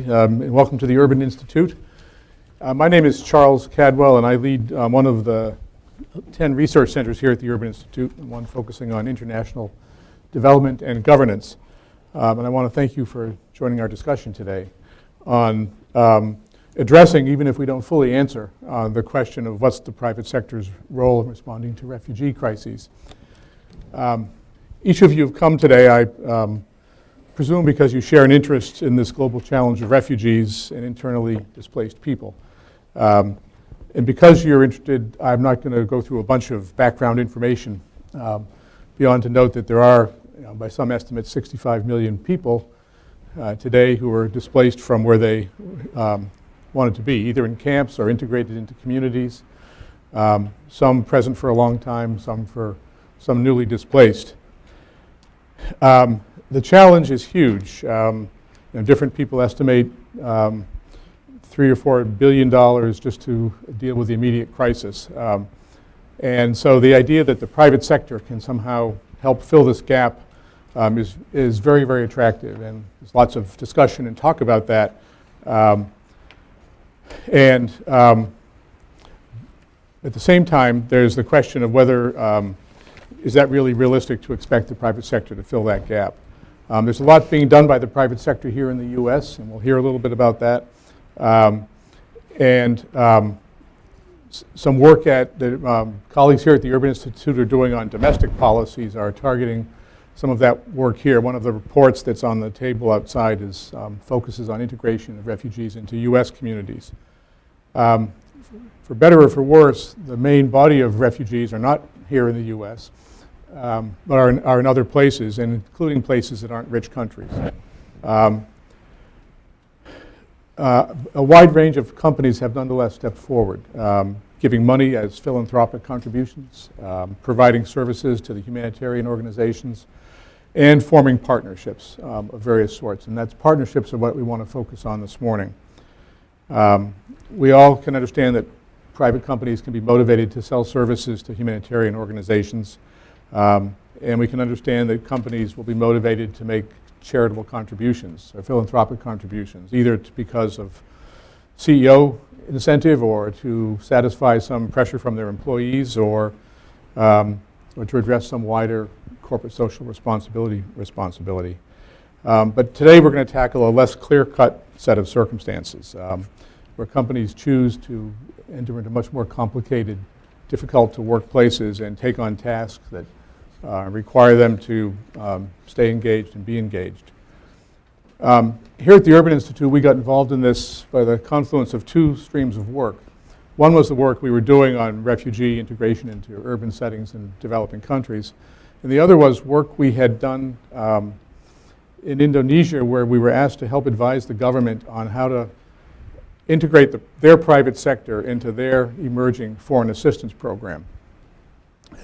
And welcome to the Urban Institute. My name is Charles Cadwell, and I lead one of the 10 research centers here at the Urban Institute, one focusing on international development and governance. And I want to thank you for joining our discussion today on addressing, even if we don't fully answer, the question of what's the private sector's role in responding to refugee crises. Each of you have come today, I presume because you share an interest in this global challenge of refugees and internally displaced people. And because you're interested, I'm not going to go through a bunch of background information beyond to note that there are, by some estimates, 65 million people today who are displaced from where they wanted to be, either in camps or integrated into communities, some present for a long time, some newly displaced. The challenge is huge. Different people estimate $3 or $4 billion just to deal with the immediate crisis. And so the idea that the private sector can somehow help fill this gap is very, very attractive. And there's lots of discussion and talk about that. At the same time, there's the question of whether is that really realistic to expect the private sector to fill that gap. There's a lot being done by the private sector here in the U.S., and we'll hear a little bit about that. Some work that the colleagues here at the Urban Institute are doing on domestic policies are targeting some of that work here. One of the reports that's on the table outside focuses on integration of refugees into U.S. communities. For better or for worse, the main body of refugees are not here in the U.S., but are in other places, and including places that aren't rich countries. A wide range of companies have nonetheless stepped forward, giving money as philanthropic contributions, providing services to the humanitarian organizations, and forming partnerships of various sorts. And that's partnerships are what we want to focus on this morning. We all can understand that private companies can be motivated to sell services to humanitarian organizations. And we can understand that companies will be motivated to make charitable contributions or philanthropic contributions, either because of CEO incentive or to satisfy some pressure from their employees or to address some wider corporate social responsibility. But today we're going to tackle a less clear-cut set of circumstances where companies choose to enter into much more complicated, difficult to work places and take on tasks that require them to stay engaged and be engaged. Here at the Urban Institute, we got involved in this by the confluence of two streams of work. One was the work we were doing on refugee integration into urban settings in developing countries. And the other was work we had done in Indonesia, where we were asked to help advise the government on how to integrate their private sector into their emerging foreign assistance program.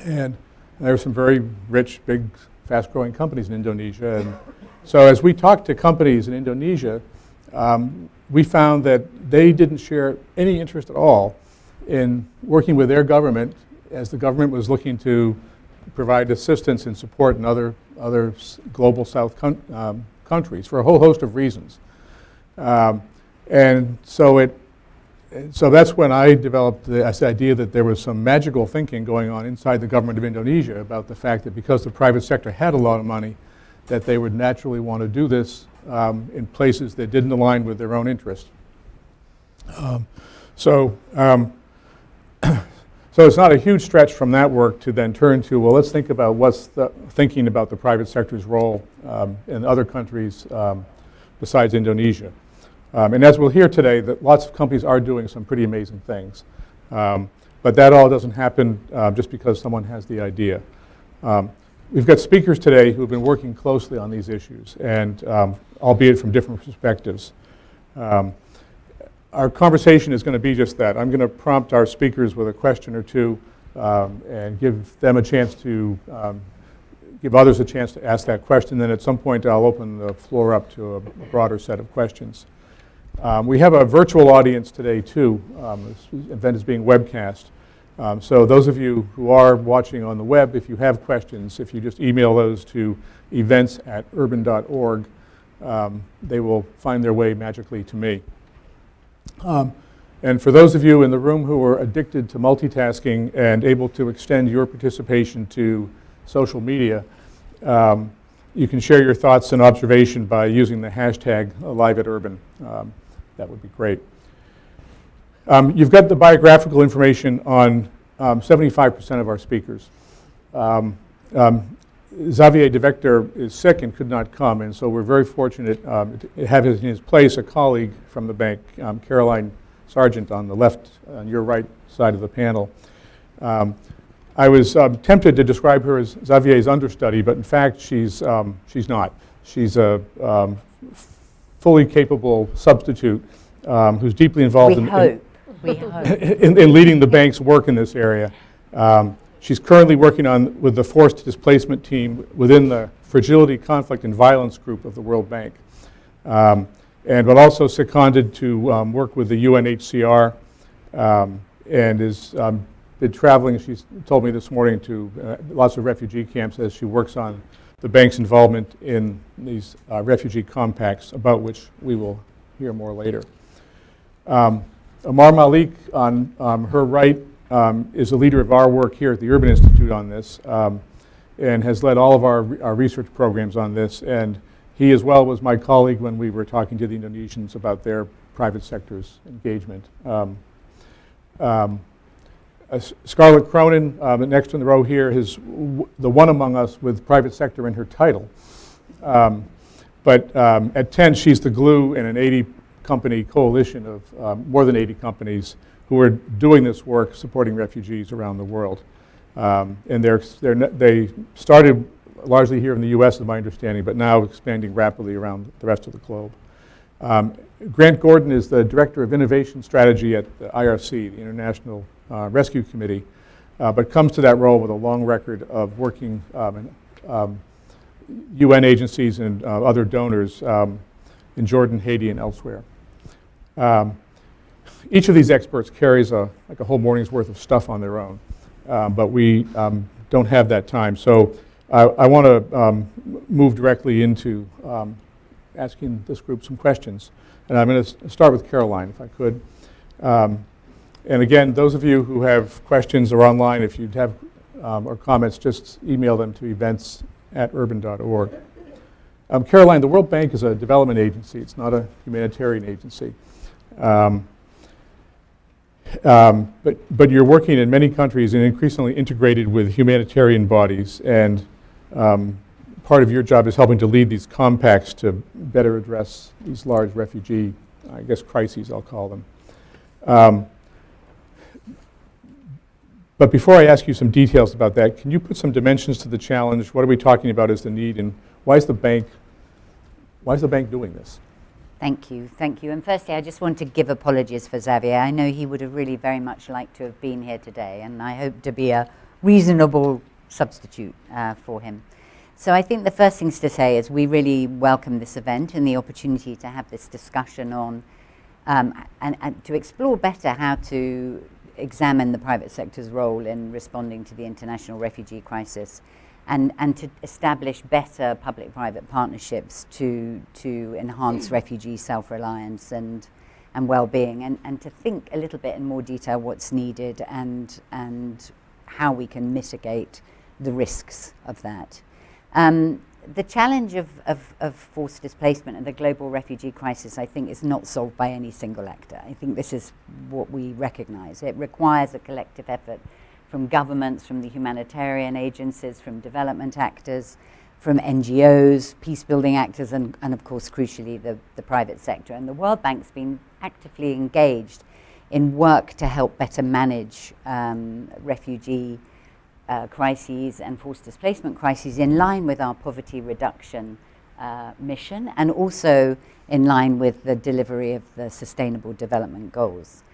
And there are some very rich, big, fast-growing companies in Indonesia. And so as we talked to companies in Indonesia, we found that they didn't share any interest at all in working with their government as the government was looking to provide assistance and support in other global South countries for a whole host of reasons. And so that's when I developed this idea that there was some magical thinking going on inside the government of Indonesia about the fact that because the private sector had a lot of money, that they would naturally want to do this in places that didn't align with their own interests. So it's not a huge stretch from that work to then turn to, well, let's think about thinking about the private sector's role in other countries besides Indonesia. And as we'll hear today, that lots of companies are doing some pretty amazing things. But that all doesn't happen just because someone has the idea. We've got speakers today who have been working closely on these issues, and albeit from different perspectives. Our conversation is going to be just that. I'm going to prompt our speakers with a question or two and give them a chance to give others a chance to ask that question. Then at some point I'll open the floor up to a broader set of questions. We have a virtual audience today too. This event is being webcast. So those of you who are watching on the web, if you have questions, if you just email those to events@urban.org, they will find their way magically to me. And for those of you in the room who are addicted to multitasking and able to extend your participation to social media, you can share your thoughts and observation by using the hashtag #LiveAtUrban. That would be great. You've got the biographical information on 75% of our speakers. Xavier de Vector is sick and could not come, and so we're very fortunate to have in his place a colleague from the bank, Caroline Sargent, on the left, on your right side of the panel. I was tempted to describe her as Xavier's understudy, but in fact she's not. She's a fully capable substitute who's deeply involved in leading the bank's work in this area. She's currently working with the forced displacement team within the Fragility, Conflict, and Violence group of the World Bank. But also seconded to work with the UNHCR and is been traveling, she's told me this morning, to lots of refugee camps as she works on the bank's involvement in these refugee compacts, about which we will hear more later. Amar Malik, on her right, is a leader of our work here at the Urban Institute on this, and has led all of our research programs on this. And he as well was my colleague when we were talking to the Indonesians about their private sector's engagement. Scarlett Cronin, next in the row here, is the one among us with private sector in her title. But at 10, she's the glue in an 80-company coalition of more than 80 companies who are doing this work supporting refugees around the world. And they started largely here in the US, is my understanding, but now expanding rapidly around the rest of the globe. Grant Gordon is the Director of Innovation Strategy at the IRC, the International Rescue Committee, but comes to that role with a long record of working in UN agencies and other donors in Jordan, Haiti, and elsewhere. Each of these experts carries like a whole morning's worth of stuff on their own, but we don't have that time. So I want to move directly into asking this group some questions. And I'm going to start with Caroline, if I could. And again, those of you who have questions or online, if you'd have or comments, just email them to events@urban.org. Caroline, the World Bank is a development agency. It's not a humanitarian agency. But you're working in many countries and increasingly integrated with humanitarian bodies, and part of your job is helping to lead these compacts to better address these large refugee, I guess, crises, I'll call them. But before I ask you some details about that, can you put some dimensions to the challenge? What are we talking about as the need, and why is the bank doing this? Thank you. And firstly, I just want to give apologies for Xavier. I know he would have really very much liked to have been here today, and I hope to be a reasonable substitute for him. So I think the first things to say is we really welcome this event and the opportunity to have this discussion on and to explore better how to examine the private sector's role in responding to the international refugee crisis, and to establish better public-private partnerships to enhance refugee self-reliance and well-being, and to think a little bit in more detail what's needed and how we can mitigate the risks of that. The challenge of forced displacement and the global refugee crisis, I think, is not solved by any single actor. I think this is what we recognize. It requires a collective effort from governments, from the humanitarian agencies, from development actors, from NGOs, peace-building actors, and of course, crucially, the private sector. And the World Bank's been actively engaged in work to help better manage refugee crises and forced displacement crises in line with our poverty reduction mission, and also in line with the delivery of the Sustainable Development Goals.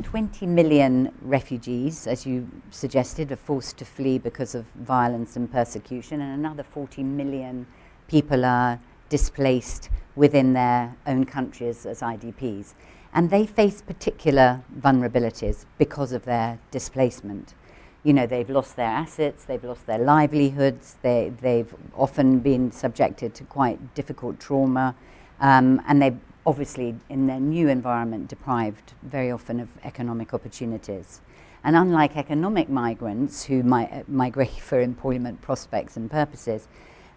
20 million refugees, as you suggested, are forced to flee because of violence and persecution, and another 40 million people are displaced within their own countries as IDPs. And they face particular vulnerabilities because of their displacement. They've lost their assets, they've lost their livelihoods, they've often been subjected to quite difficult trauma, and they've obviously, in their new environment, deprived very often of economic opportunities. And unlike economic migrants who migrate for employment prospects and purposes,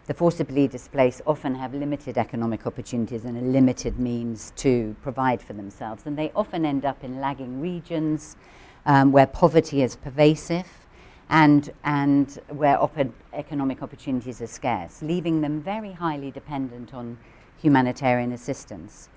the forcibly displaced often have limited economic opportunities and a limited means to provide for themselves. And they often end up in lagging regions where poverty is pervasive and where economic opportunities are scarce, leaving them very highly dependent on humanitarian assistance.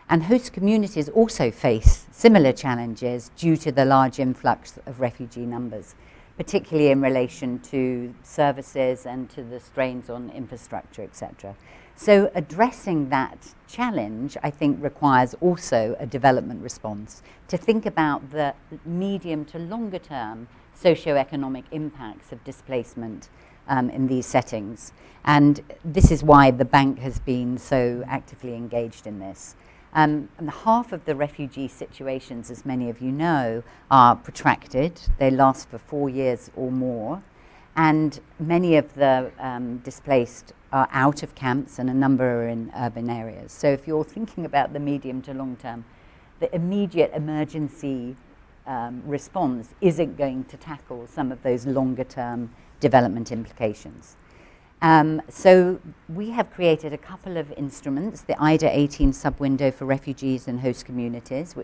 And host communities also face similar challenges due to the large influx of refugee numbers, particularly in relation to services and to the strains on infrastructure, etc. So addressing that challenge, I think, requires also a development response to think about the medium to longer term socioeconomic impacts of displacement in these settings. And this is why the bank has been so actively engaged in this. And half of the refugee situations, as many of you know, are protracted. They last for 4 years or more. And many of the displaced are out of camps, and a number are in urban areas. So if you're thinking about the medium to long term, the immediate emergency response isn't going to tackle some of those longer term development implications. So we have created a couple of instruments, the IDA 18 sub-window for refugees and host communities,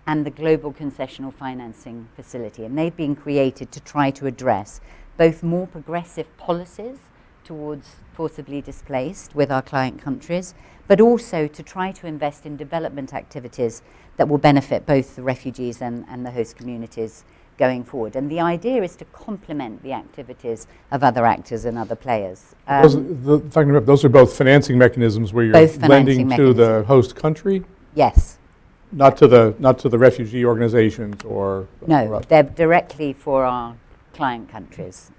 and the Global Concessional Financing Facility. And they've been created to try to address both more progressive policies towards forcibly displaced with our client countries, but also to try to invest in development activities that will benefit both the refugees and the host communities going forward. And the idea is to complement the activities of other actors and other players. Those are both financing mechanisms where you're lending to the host country? Yes. Not to the refugee organizations or... No, they're directly for our client countries.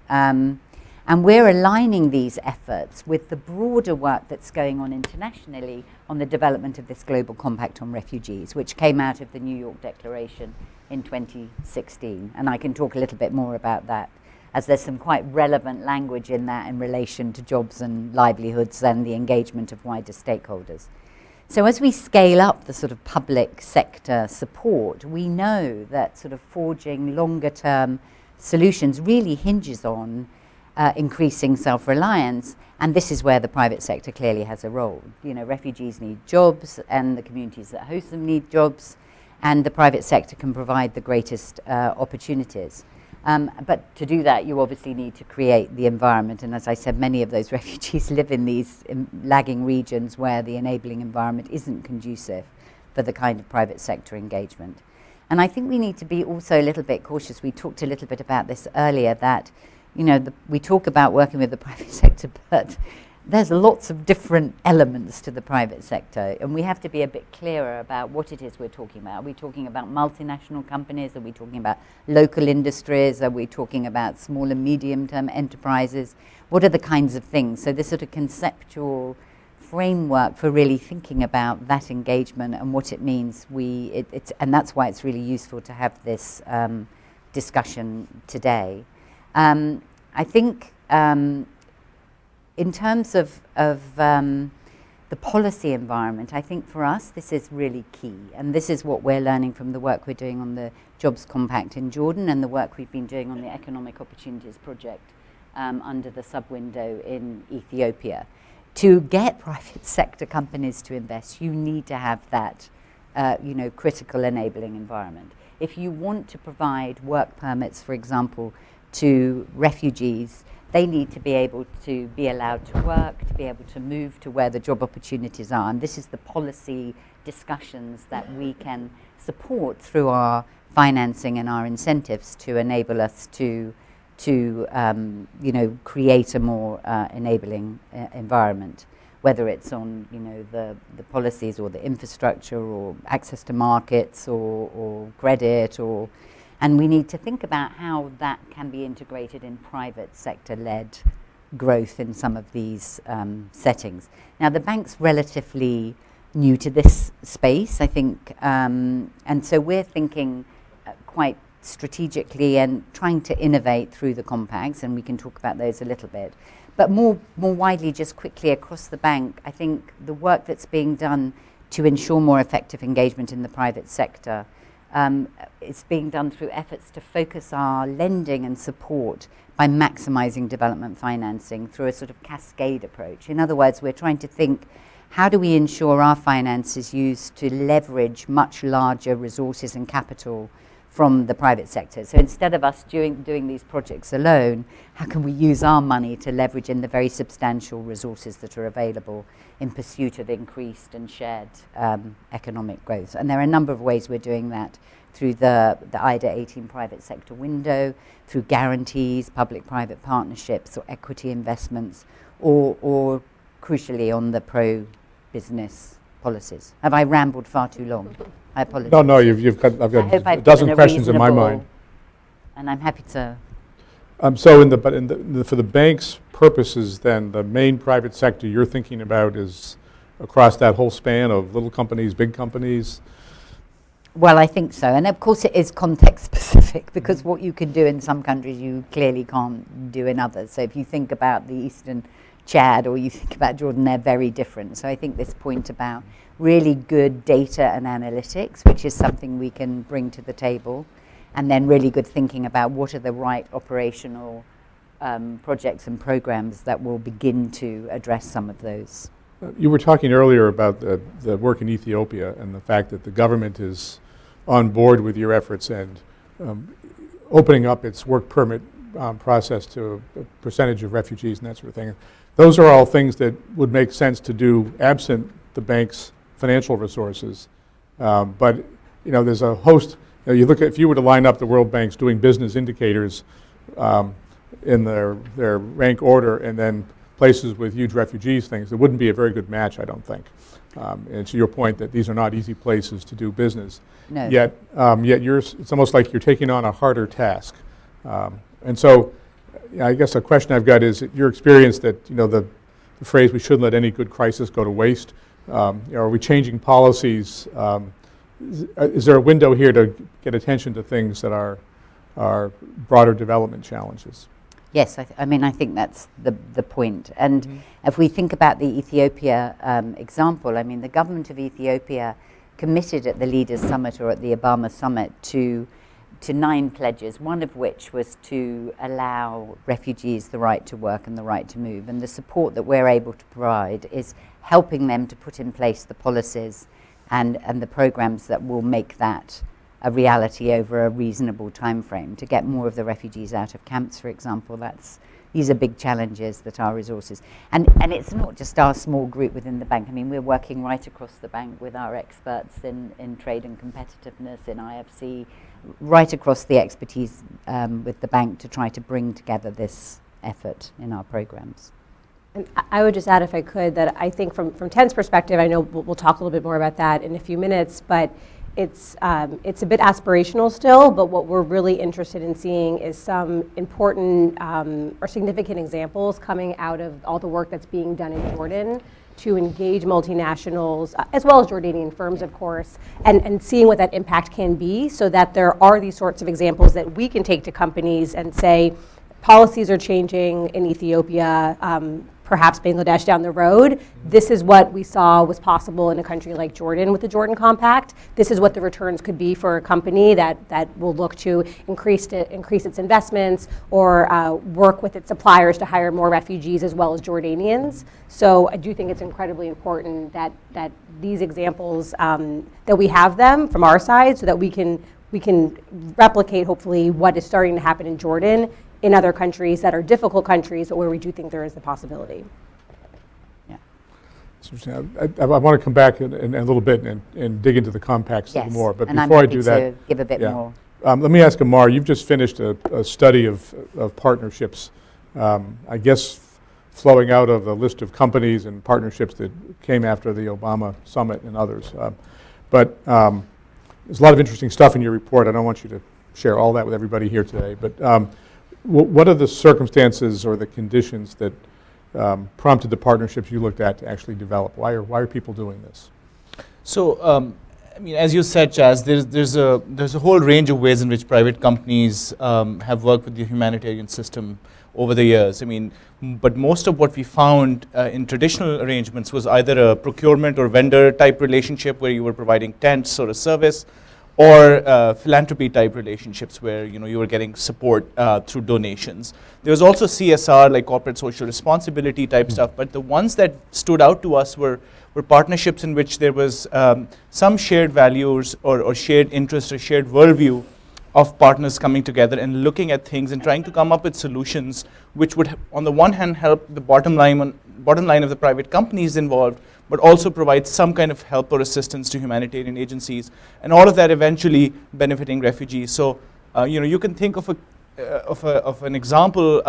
And we're aligning these efforts with the broader work that's going on internationally on the development of this Global Compact on Refugees, which came out of the New York Declaration in 2016. And I can talk a little bit more about that, as there's some quite relevant language in that in relation to jobs and livelihoods and the engagement of wider stakeholders. So as we scale up the sort of public sector support, we know that sort of forging longer term solutions really hinges on increasing self-reliance, and this is where the private sector clearly has a role. Refugees need jobs, and the communities that host them need jobs, and the private sector can provide the greatest opportunities. But to do that, you obviously need to create the environment, and as I said, many of those refugees live in these lagging regions where the enabling environment isn't conducive for the kind of private sector engagement. And I think we need to be also a little bit cautious. We talked a little bit about this earlier, that we talk about working with the private sector, but there's lots of different elements to the private sector, and we have to be a bit clearer about what it is we're talking about. Are we talking about multinational companies? Are we talking about local industries? Are we talking about small and medium-term enterprises? What are the kinds of things? So this sort of conceptual framework for really thinking about that engagement and what it means. And that's why it's really useful to have this discussion today. I think in terms of the policy environment, I think for us this is really key, and this is what we're learning from the work we're doing on the Jobs Compact in Jordan and the work we've been doing on the Economic Opportunities Project under the sub-window in Ethiopia. To get private sector companies to invest, you need to have that critical enabling environment. If you want to provide work permits, for example, to refugees, they need to be able to be allowed to work, to be able to move to where the job opportunities are. And this is the policy discussions that we can support through our financing and our incentives to enable us to create a more enabling environment, whether it's on the policies or the infrastructure or access to markets or credit and we need to think about how that can be integrated in private sector-led growth in some of these settings. Now, the bank's relatively new to this space, I think, and so we're thinking quite strategically and trying to innovate through the compacts, and we can talk about those a little bit. But more widely, just quickly across the bank, I think the work that's being done to ensure more effective engagement in the private sector is being done through efforts to focus our lending and support by maximizing development financing through a sort of cascade approach. In other words, we're trying to think, how do we ensure our finance is used to leverage much larger resources and capital from the private sector? So instead of us doing these projects alone, how can we use our money to leverage in the very substantial resources that are available in pursuit of increased and shared economic growth? And there are a number of ways we're doing that through the IDA 18 private sector window, through guarantees, public-private partnerships, or equity investments, or crucially on the pro-business policies. Have I rambled far too long? I apologize. No, I've got a dozen questions in my mind. And I'm happy to. So, for the bank's purposes, then the main private sector you're thinking about is across that whole span of little companies, big companies. Well, I think so, and of course it is context specific, because what you can do in some countries you clearly can't do in others. So if you think about the Eastern Chad or you think about Jordan, they're very different. So I think this point about really good data and analytics, which is something we can bring to the table, and then really good thinking about what are the right operational projects and programs that will begin to address some of those. You were talking earlier about the work in Ethiopia and the fact that the government is on board with your efforts and opening up its work permit process to a percentage of refugees and that sort of thing. Those are all things that would make sense to do absent the bank's financial resources. But there's a host. You look at, if you were to line up the World Bank's doing business indicators in their rank order, and then places with huge refugees things, it wouldn't be a very good match, I don't think. And to your point that these are not easy places to do business. No. Yet it's almost like you're taking on a harder task. And so I guess a question I've got is your experience that, the phrase, we shouldn't let any good crisis go to waste. Are we changing policies? Is there a window here to get attention to things that are broader development challenges? Yes, I think that's the point. And if we think about the Ethiopia example, the government of Ethiopia committed at the Leaders Summit or at the Obama Summit to 9 pledges, one of which was to allow refugees the right to work and the right to move. And the support that we're able to provide is helping them to put in place the policies and the programs that will make that a reality over a reasonable time frame. To get more of the refugees out of camps, for example, these are big challenges that our resources, and it's not just our small group within the bank. We're working right across the bank with our experts in trade and competitiveness, in IFC, right across the expertise with the bank to try to bring together this effort in our programs. And I would just add, if I could, that I think from Ten's perspective, I know we'll talk a little bit more about that in a few minutes, but it's a bit aspirational still, but what we're really interested in seeing is some important or significant examples coming out of all the work that's being done in Jordan to engage multinationals, as well as Jordanian firms, of course, and seeing what that impact can be, so that there are these sorts of examples that we can take to companies and say, policies are changing in Ethiopia, perhaps Bangladesh down the road. This is what we saw was possible in a country like Jordan with the Jordan Compact. This is what the returns could be for a company that will look to increase its investments or work with its suppliers to hire more refugees as well as Jordanians. So I do think it's incredibly important that these examples, that we have them from our side so that we can replicate hopefully what is starting to happen in Jordan in other countries that are difficult countries, but where we do think there is the possibility. Yeah. I want to come back in a little bit and dig into the compacts a little more. But before I do that, to give a bit more. Let me ask Amar, you've just finished a study of partnerships, I guess flowing out of a list of companies and partnerships that came after the Obama Summit and others. But there's a lot of interesting stuff in your report. I don't want you to share all that with everybody here today. But what are the circumstances or the conditions that prompted the partnerships you looked at to actually develop? Why are people doing this? So I mean, as you said, Chaz, there's a whole range of ways in which private companies have worked with the humanitarian system over the years. I mean, but most of what we found in traditional arrangements was either a procurement or vendor type relationship where you were providing tents or a service, or philanthropy type relationships where you were getting support through donations. There was also CSR, like corporate social responsibility type stuff, but the ones that stood out to us were partnerships in which there was some shared values or shared interest or shared worldview of partners coming together and looking at things and trying to come up with solutions which would, on the one hand, help the bottom line of the private companies involved, but also provide some kind of help or assistance to humanitarian agencies, and all of that eventually benefiting refugees. So, you can think of an example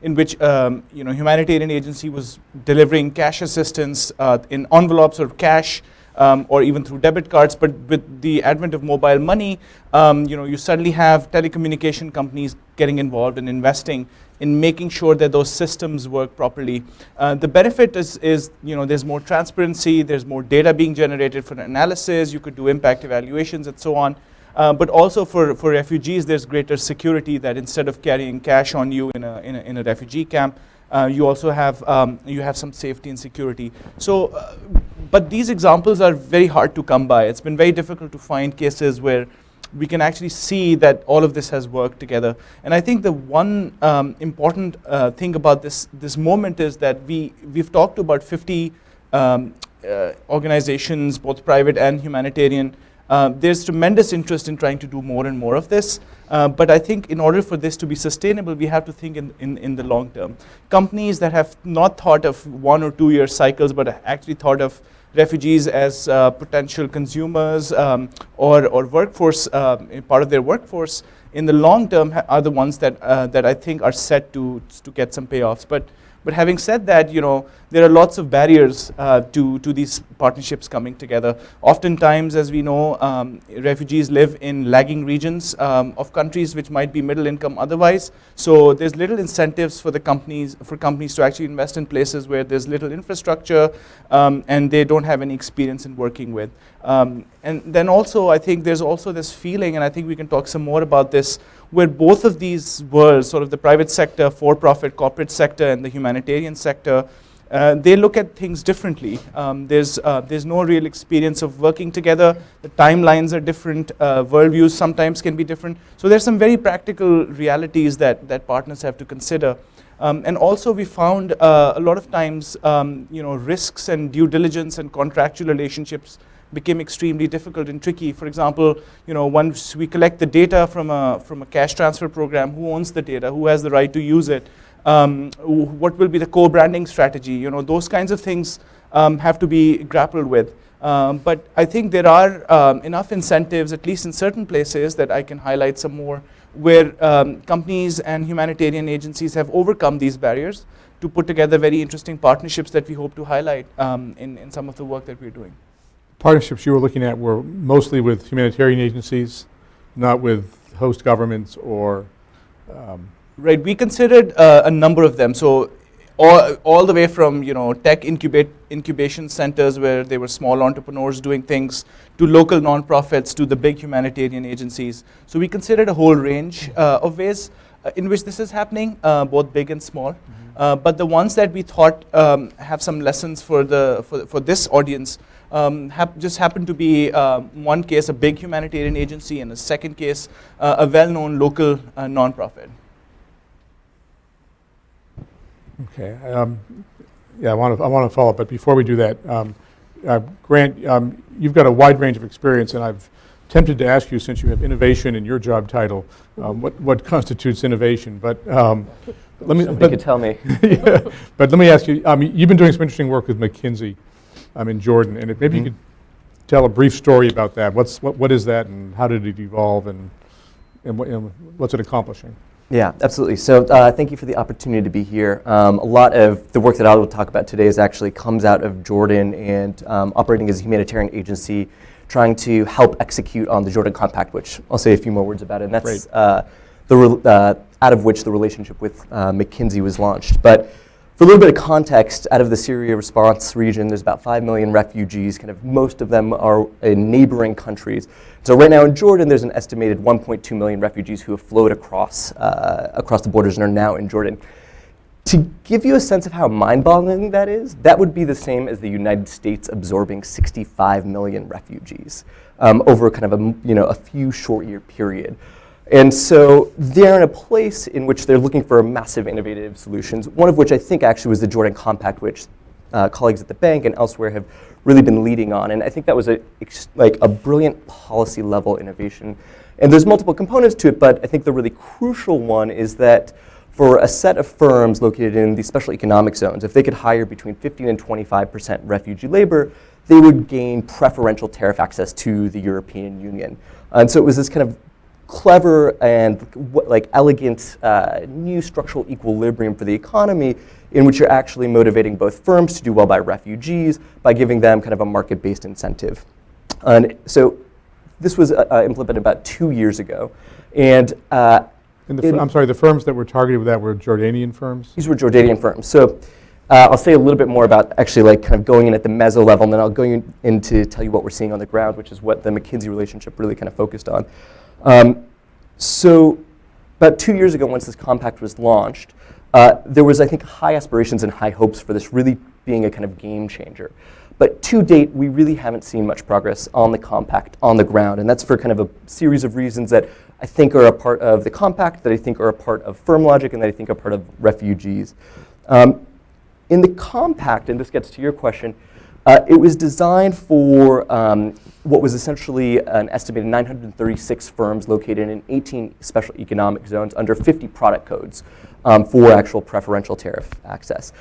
in which humanitarian agency was delivering cash assistance in envelopes or cash, or even through debit cards. But with the advent of mobile money, you suddenly have telecommunication companies getting involved and investing in making sure that those systems work properly. The benefit is there's more transparency, there's more data being generated for analysis, you could do impact evaluations and so on. But also for refugees, there's greater security that instead of carrying cash on you in a refugee camp, you also have some safety and security. So, but these examples are very hard to come by. It's been very difficult to find cases where we can actually see that all of this has worked together. And I think the one important thing about this moment is that we've talked to about 50 organizations, both private and humanitarian. There's tremendous interest in trying to do more and more of this, but I think in order for this to be sustainable, we have to think in the long term. Companies that have not thought of 1 or 2 year cycles, but actually thought of refugees as potential consumers or workforce, part of their workforce, in the long term are the ones that I think are set to get some payoffs. But having said that, there are lots of barriers to these partnerships coming together. Oftentimes, as we know, refugees live in lagging regions of countries which might be middle income otherwise. So there's little incentives for companies to actually invest in places where there's little infrastructure and they don't have any experience in working with. And then also, I think there's also this feeling, and I think we can talk some more about this, where both of these worlds, sort of the private sector, for-profit corporate sector, and the humanitarian sector, they look at things differently. There's no real experience of working together. The timelines are different. Worldviews sometimes can be different. So there's some very practical realities that partners have to consider. And also we found a lot of times, risks and due diligence and contractual relationships became extremely difficult and tricky. For example, once we collect the data from a cash transfer program, who owns the data? Who has the right to use it? What will be the co-branding strategy? Those kinds of things have to be grappled with. But I think there are enough incentives, at least in certain places, that I can highlight some more, where companies and humanitarian agencies have overcome these barriers to put together very interesting partnerships that we hope to highlight in some of the work that we're doing. Partnerships you were looking at were mostly with humanitarian agencies, not with host governments or... Right, we considered a number of them. So all the way from tech incubation centers where they were small entrepreneurs doing things, to local nonprofits, to the big humanitarian agencies. So we considered a whole range of ways in which this is happening, both big and small. But the ones that we thought have some lessons for this audience just happened to be one case a big humanitarian agency, and a second case a well-known local nonprofit. Okay. Yeah, I want to follow up, but before we do that, Grant, you've got a wide range of experience, and I've tempted to ask you, since you have innovation in your job title, what constitutes innovation. But let me. Somebody could tell me. Yeah, but let me ask you. You've been doing some interesting work with McKinsey in Jordan, and if maybe you could tell a brief story about that. What is that, and how did it evolve, and what's it accomplishing? Yeah, absolutely. So thank you for the opportunity to be here. A lot of the work that I will talk about today actually comes out of Jordan and operating as a humanitarian agency, trying to help execute on the Jordan Compact, which I'll say a few more words about it. And that's out of which the relationship with McKinsey was launched. But For a little bit of context, out of the Syria response region, there's about 5 million refugees, kind of most of them are in neighboring countries. So right now in Jordan, there's an estimated 1.2 million refugees who have flowed across the borders and are now in Jordan. To give you a sense of how mind-boggling that is, that would be the same as the United States absorbing 65 million refugees over kind of a few short-year period. And so they're in a place in which they're looking for massive innovative solutions, one of which I think actually was the Jordan Compact, which colleagues at the bank and elsewhere have really been leading on. And I think that was a brilliant policy-level innovation. And there's multiple components to it, but I think the really crucial one is that for a set of firms located in these special economic zones, if they could hire between 15 and 25% refugee labor, they would gain preferential tariff access to the European Union. And so it was this kind of clever and elegant new structural equilibrium for the economy in which you're actually motivating both firms to do well by refugees by giving them kind of a market-based incentive. And so this was implemented about 2 years ago. And I'm sorry, the firms that were targeted with that were Jordanian firms? These were Jordanian firms. So I'll say a little bit more about actually kind of going in at the meso level, and then I'll go in to tell you what we're seeing on the ground, which is what the McKinsey relationship really kind of focused on. So about 2 years ago, once this compact was launched, there was, I think, high aspirations and high hopes for this really being a kind of game changer. But to date, we really haven't seen much progress on the compact on the ground, and that's for kind of a series of reasons that I think are a part of the compact, that I think are a part of firm logic, and that I think are part of refugees. In the compact, and this gets to your question, it was designed for what was essentially an estimated 936 firms located in 18 special economic zones under 50 product codes for actual preferential tariff access.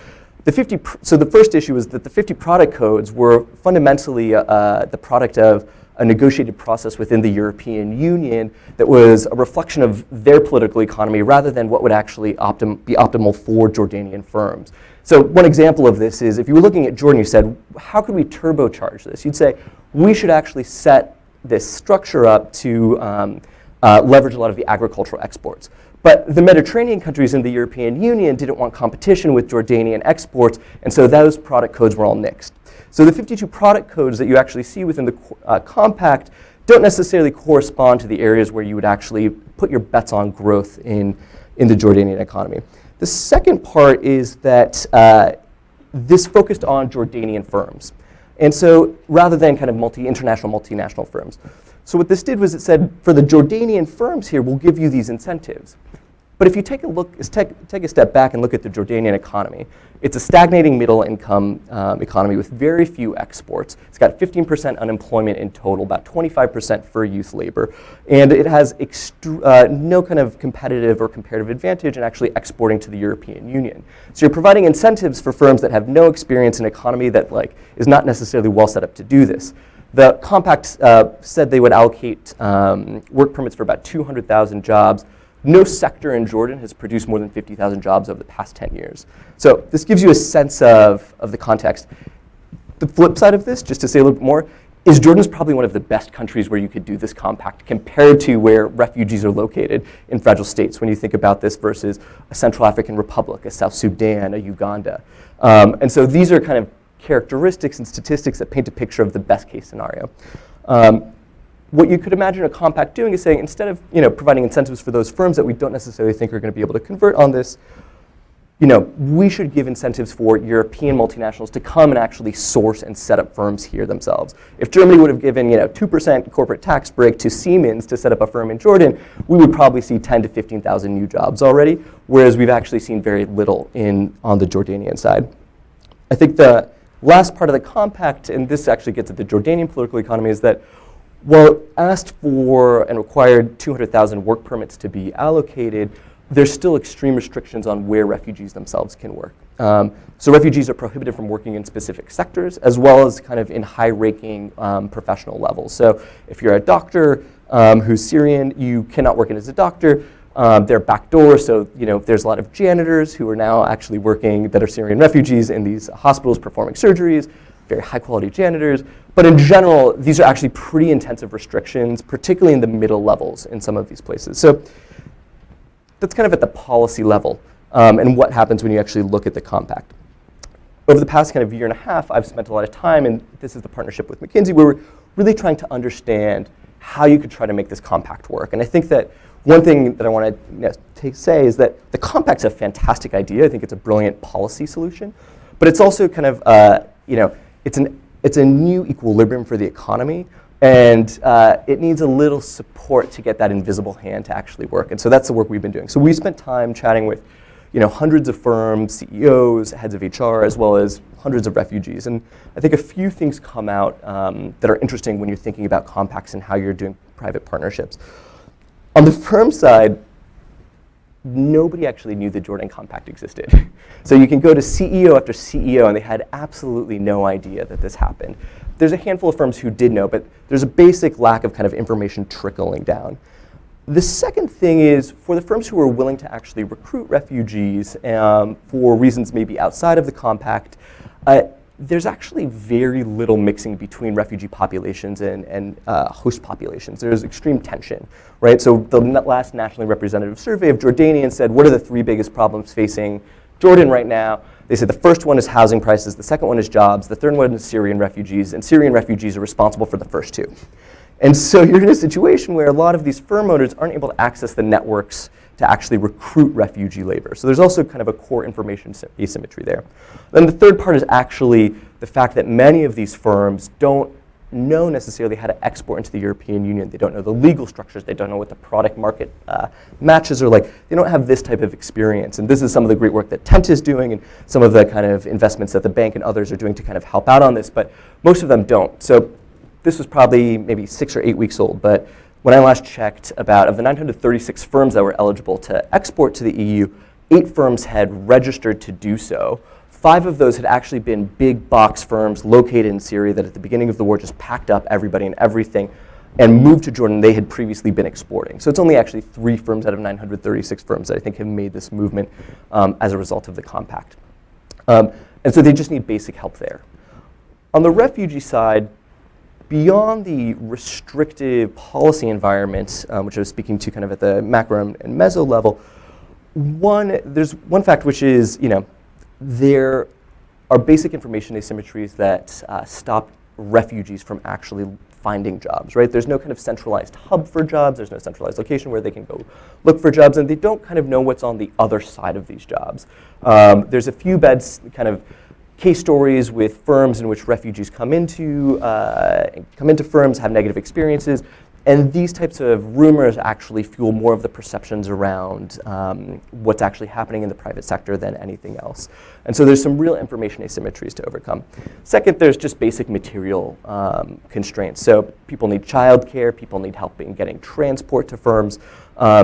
So the first issue is that the 50 product codes were fundamentally the product of a negotiated process within the European Union that was a reflection of their political economy rather than what would actually be optimal for Jordanian firms. So one example of this is if you were looking at Jordan, you said, how could we turbocharge this? You'd say, we should actually set this structure up to leverage a lot of the agricultural exports. But the Mediterranean countries in the European Union didn't want competition with Jordanian exports, and so those product codes were all nixed. So the 52 product codes that you actually see within the compact don't necessarily correspond to the areas where you would actually put your bets on growth in the Jordanian economy. The second part is that this focused on Jordanian firms. And so rather than kind of international, multinational firms. So what this did was it said, for the Jordanian firms here, we'll give you these incentives. But if you take a step back and look at the Jordanian economy, it's a stagnating middle income economy with very few exports. It's got 15% unemployment in total, about 25% for youth labor. And it has no kind of competitive or comparative advantage in actually exporting to the European Union. So you're providing incentives for firms that have no experience in an economy that is not necessarily well set up to do this. The compact said they would allocate work permits for about 200,000 jobs. No sector in Jordan has produced more than 50,000 jobs over the past 10 years. So this gives you a sense of the context. The flip side of this, just to say a little bit more, is Jordan's probably one of the best countries where you could do this compact compared to where refugees are located in fragile states when you think about this versus a Central African Republic, a South Sudan, a Uganda. And so these are kind of characteristics and statistics that paint a picture of the best case scenario. What you could imagine a compact doing is saying, instead of providing incentives for those firms that we don't necessarily think are going to be able to convert on this, we should give incentives for European multinationals to come and actually source and set up firms here themselves. If Germany would have given 2% corporate tax break to Siemens to set up a firm in Jordan, we would probably see 10 to 15,000 new jobs already, whereas we've actually seen very little on the Jordanian side. I think the last part of the compact, and this actually gets at the Jordanian political economy, is that while it asked for and required 200,000 work permits to be allocated, there's still extreme restrictions on where refugees themselves can work. So refugees are prohibited from working in specific sectors, as well as kind of in high-ranking professional levels. So if you're a doctor who's Syrian, you cannot work in as a doctor. They're backdoor, so there's a lot of janitors who are now actually working that are Syrian refugees in these hospitals performing surgeries, very high-quality janitors. But in general, these are actually pretty intensive restrictions, particularly in the middle levels in some of these places. So that's kind of at the policy level. and what happens when you actually look at the compact. Over the past kind of year and a half, I've spent a lot of time, and this is the partnership with McKinsey, where we're really trying to understand how you could try to make this compact work. And I think that one thing that I want to say is that the compact's a fantastic idea. I think it's a brilliant policy solution, but it's also kind of, it's a new equilibrium for the economy, and it needs a little support to get that invisible hand to actually work. And so that's the work we've been doing. So we spent time chatting with hundreds of firms, CEOs, heads of HR, as well as hundreds of refugees. And I think a few things come out that are interesting when you're thinking about compacts and how you're doing private partnerships. On the firm side, nobody actually knew the Jordan Compact existed. So you can go to CEO after CEO, and they had absolutely no idea that this happened. There's a handful of firms who did know, but there's a basic lack of kind of information trickling down. The second thing is, for the firms who are willing to actually recruit refugees for reasons maybe outside of the compact, there's actually very little mixing between refugee populations and host populations. There's extreme tension, right? So the last nationally representative survey of Jordanians said, what are the 3 biggest problems facing Jordan right now? They said the first one is housing prices, the second one is jobs, the third one is Syrian refugees, and Syrian refugees are responsible for the first 2. And so you're in a situation where a lot of these firm owners aren't able to access the networks to actually recruit refugee labor. So there's also kind of a core information asymmetry there. Then the third part is actually the fact that many of these firms don't know necessarily how to export into the European Union. They don't know the legal structures. They don't know what the product market matches are like. They don't have this type of experience. And this is some of the great work that Tent is doing and some of the kind of investments that the bank and others are doing to kind of help out on this, but most of them don't. So this was probably maybe 6 or 8 weeks old, but when I last checked, of the 936 firms that were eligible to export to the EU, 8 firms had registered to do so. 5 of those had actually been big box firms located in Syria that at the beginning of the war just packed up everybody and everything and moved to Jordan they had previously been exporting. So it's only actually 3 firms out of 936 firms that I think have made this movement as a result of the compact. And so they just need basic help there. On the refugee side, beyond the restrictive policy environment, which I was speaking to kind of at the macro and meso level, there's one fact which is, there are basic information asymmetries that stop refugees from actually finding jobs, right? There's no kind of centralized hub for jobs. There's no centralized location where they can go look for jobs, and they don't kind of know what's on the other side of these jobs. There's a few kind of case stories with firms in which refugees come into firms, have negative experiences, and these types of rumors actually fuel more of the perceptions around what's actually happening in the private sector than anything else. And so there's some real information asymmetries to overcome. Second, there's just basic material constraints. So people need childcare, people need help in getting transport to firms.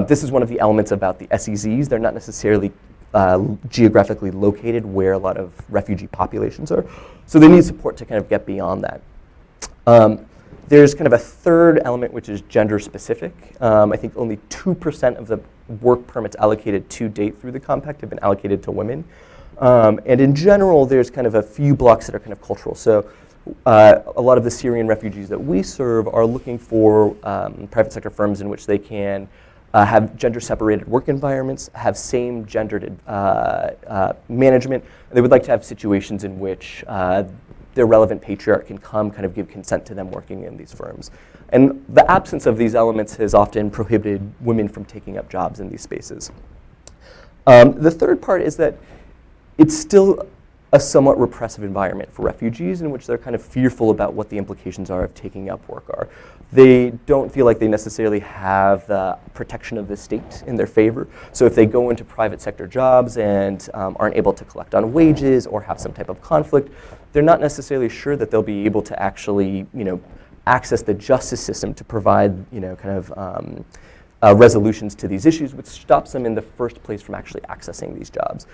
This is one of the elements about the SEZs. They're not necessarily geographically located where a lot of refugee populations are. So they need support to kind of get beyond that. There's kind of a third element which is gender specific. I think only 2% of the work permits allocated to date through the compact have been allocated to women. And in general, there's kind of a few blocks that are kind of cultural. So a lot of the Syrian refugees that we serve are looking for private sector firms in which they can have gender-separated work environments, have same gendered management. They would like to have situations in which their relevant patriarch can come, kind of give consent to them working in these firms. And the absence of these elements has often prohibited women from taking up jobs in these spaces. The third part is that it's still a somewhat repressive environment for refugees in which they're kind of fearful about what the implications are of taking up work are. They don't feel like they necessarily have the protection of the state in their favor. So if they go into private sector jobs and aren't able to collect on wages or have some type of conflict, they're not necessarily sure that they'll be able to actually, access the justice system to provide, resolutions to these issues, which stops them in the first place from actually accessing these jobs.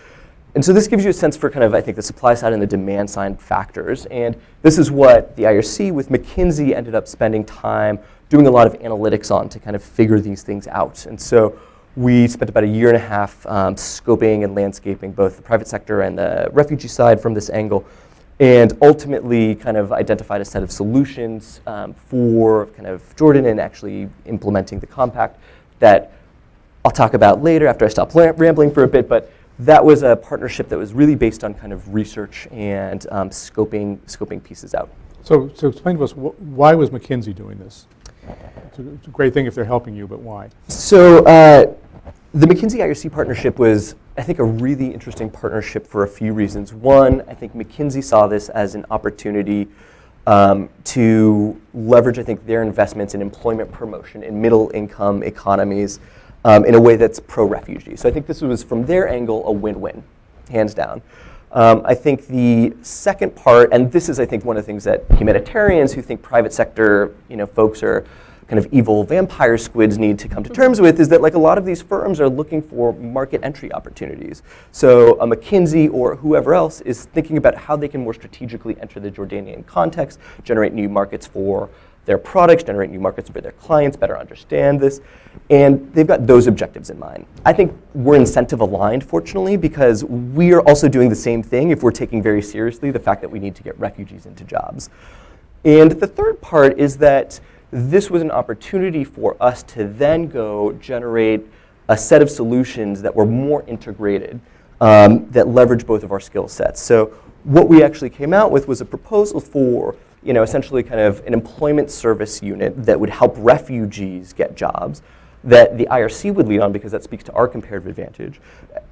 And so this gives you a sense for kind of, I think, the supply side and the demand side factors. And this is what the IRC with McKinsey ended up spending time doing a lot of analytics on to kind of figure these things out. And so we spent about a year and a half scoping and landscaping both the private sector and the refugee side from this angle, and ultimately kind of identified a set of solutions for kind of Jordan and actually implementing the compact that I'll talk about later after I stop rambling for a bit. But that was a partnership that was really based on kind of research and scoping pieces out. So explain to us, why was McKinsey doing this? It's a great thing if they're helping you, but why? So the McKinsey IRC partnership was, I think, a really interesting partnership for a few reasons. One, I think McKinsey saw this as an opportunity to leverage, I think, their investments in employment promotion in middle-income economies in a way that's pro-refugee. So I think this was, from their angle, a win-win, hands down. I think the second part, and this is, I think, one of the things that humanitarians who think private sector, folks are kind of evil vampire squids need to come to terms with, is that like a lot of these firms are looking for market entry opportunities. So a McKinsey or whoever else is thinking about how they can more strategically enter the Jordanian context, generate new markets for their products, generate new markets for their clients, better understand this. And they've got those objectives in mind. I think we're incentive aligned, fortunately, because we are also doing the same thing if we're taking very seriously the fact that we need to get refugees into jobs. And the third part is that this was an opportunity for us to then go generate a set of solutions that were more integrated, that leverage both of our skill sets. So what we actually came out with was a proposal for essentially kind of an employment service unit that would help refugees get jobs, that the IRC would lead on because that speaks to our comparative advantage,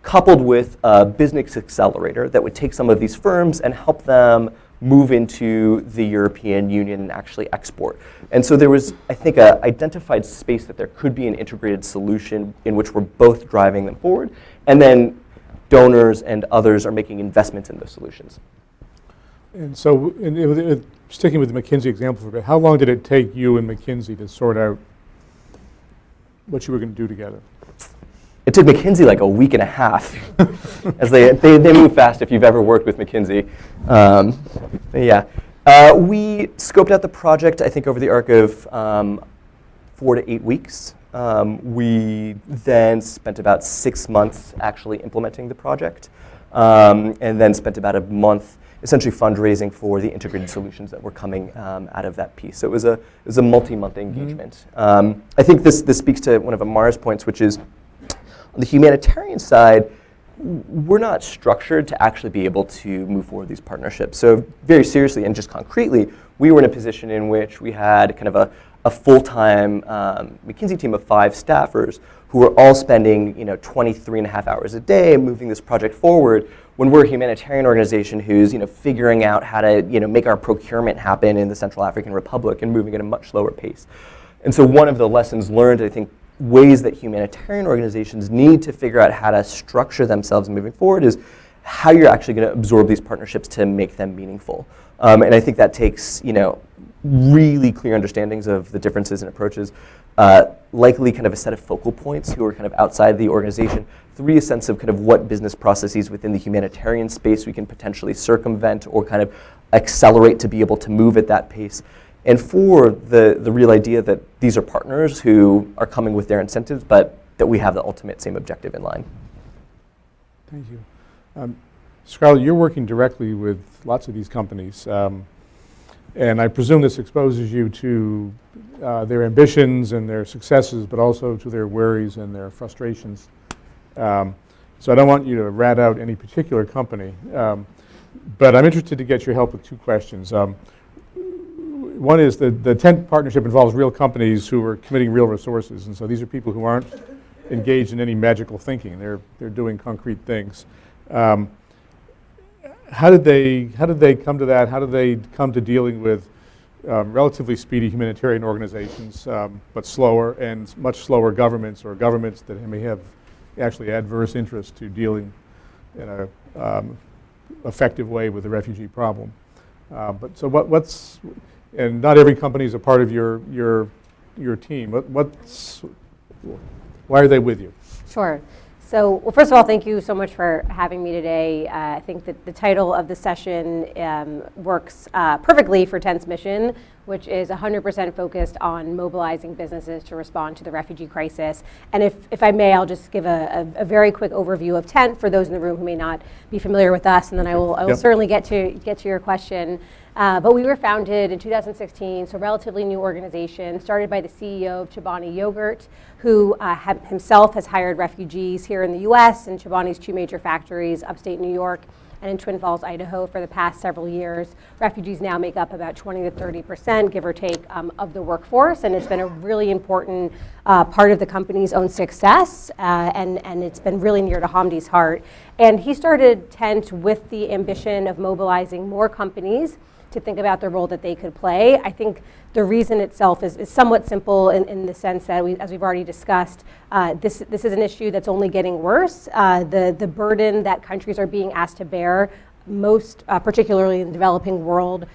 coupled with a business accelerator that would take some of these firms and help them move into the European Union and actually export. And so there was, I think, an identified space that there could be an integrated solution in which we're both driving them forward, and then donors and others are making investments in those solutions. And so, sticking with the McKinsey example for a bit, how long did it take you and McKinsey to sort out what you were going to do together? It took McKinsey like a week and a half, as they move fast if you've ever worked with McKinsey. We scoped out the project, I think, over the arc of 4 to 8 weeks. We then spent about 6 months actually implementing the project, and then spent about a month essentially fundraising for the integrated solutions that were coming out of that piece. So it was a multi-month engagement. I think this speaks to one of Amar's points, which is on the humanitarian side, we're not structured to actually be able to move forward these partnerships. So very seriously and just concretely, we were in a position in which we had kind of a full-time McKinsey team of 5 staffers who were all spending 23 and a half hours a day moving this project forward, when we're a humanitarian organization who's figuring out how to make our procurement happen in the Central African Republic and moving at a much slower pace. And so one of the lessons learned, I think, ways that humanitarian organizations need to figure out how to structure themselves moving forward is how you're actually going to absorb these partnerships to make them meaningful. And I think that takes really clear understandings of the differences in approaches, likely kind of a set of focal points who are kind of outside the organization. 3, a sense of kind of what business processes within the humanitarian space we can potentially circumvent or kind of accelerate to be able to move at that pace. And 4, the real idea that these are partners who are coming with their incentives, but that we have the ultimate same objective in line. Thank you. Scarlett, you're working directly with lots of these companies, and I presume this exposes you to their ambitions and their successes, but also to their worries and their frustrations. So I don't want you to rat out any particular company, but I'm interested to get your help with 2 questions. One is the tent partnership involves real companies who are committing real resources, and so these are people who aren't engaged in any magical thinking. They're doing concrete things. How did they come to that? How did they come to dealing with relatively speedy humanitarian organizations, but slower and much slower governments, or governments that may have actually adverse interest to dealing in a effective way with the refugee problem? But so what's and not every company is a part of your team. Why are they with you? Sure. So, well, first of all, thank you so much for having me today. I think that the title of the session works perfectly for Tent's mission, which is 100% focused on mobilizing businesses to respond to the refugee crisis. And if I may, I'll just give a very quick overview of Tent for those in the room who may not be familiar with us, and then I will certainly get to your question. But we were founded in 2016, so relatively new organization, started by the CEO of Chobani Yogurt, who himself has hired refugees here in the US in Chobani's 2 major factories, upstate New York and in Twin Falls, Idaho, for the past several years. Refugees now make up about 20 to 30%, give or take, of the workforce, and it's been a really important part of the company's own success, and it's been really near to Hamdi's heart. And he started Tent with the ambition of mobilizing more companies to think about the role that they could play. I think the reason itself is somewhat simple in the sense that, as we've already discussed, this is an issue that's only getting worse. The burden that countries are being asked to bear, most particularly in the developing world,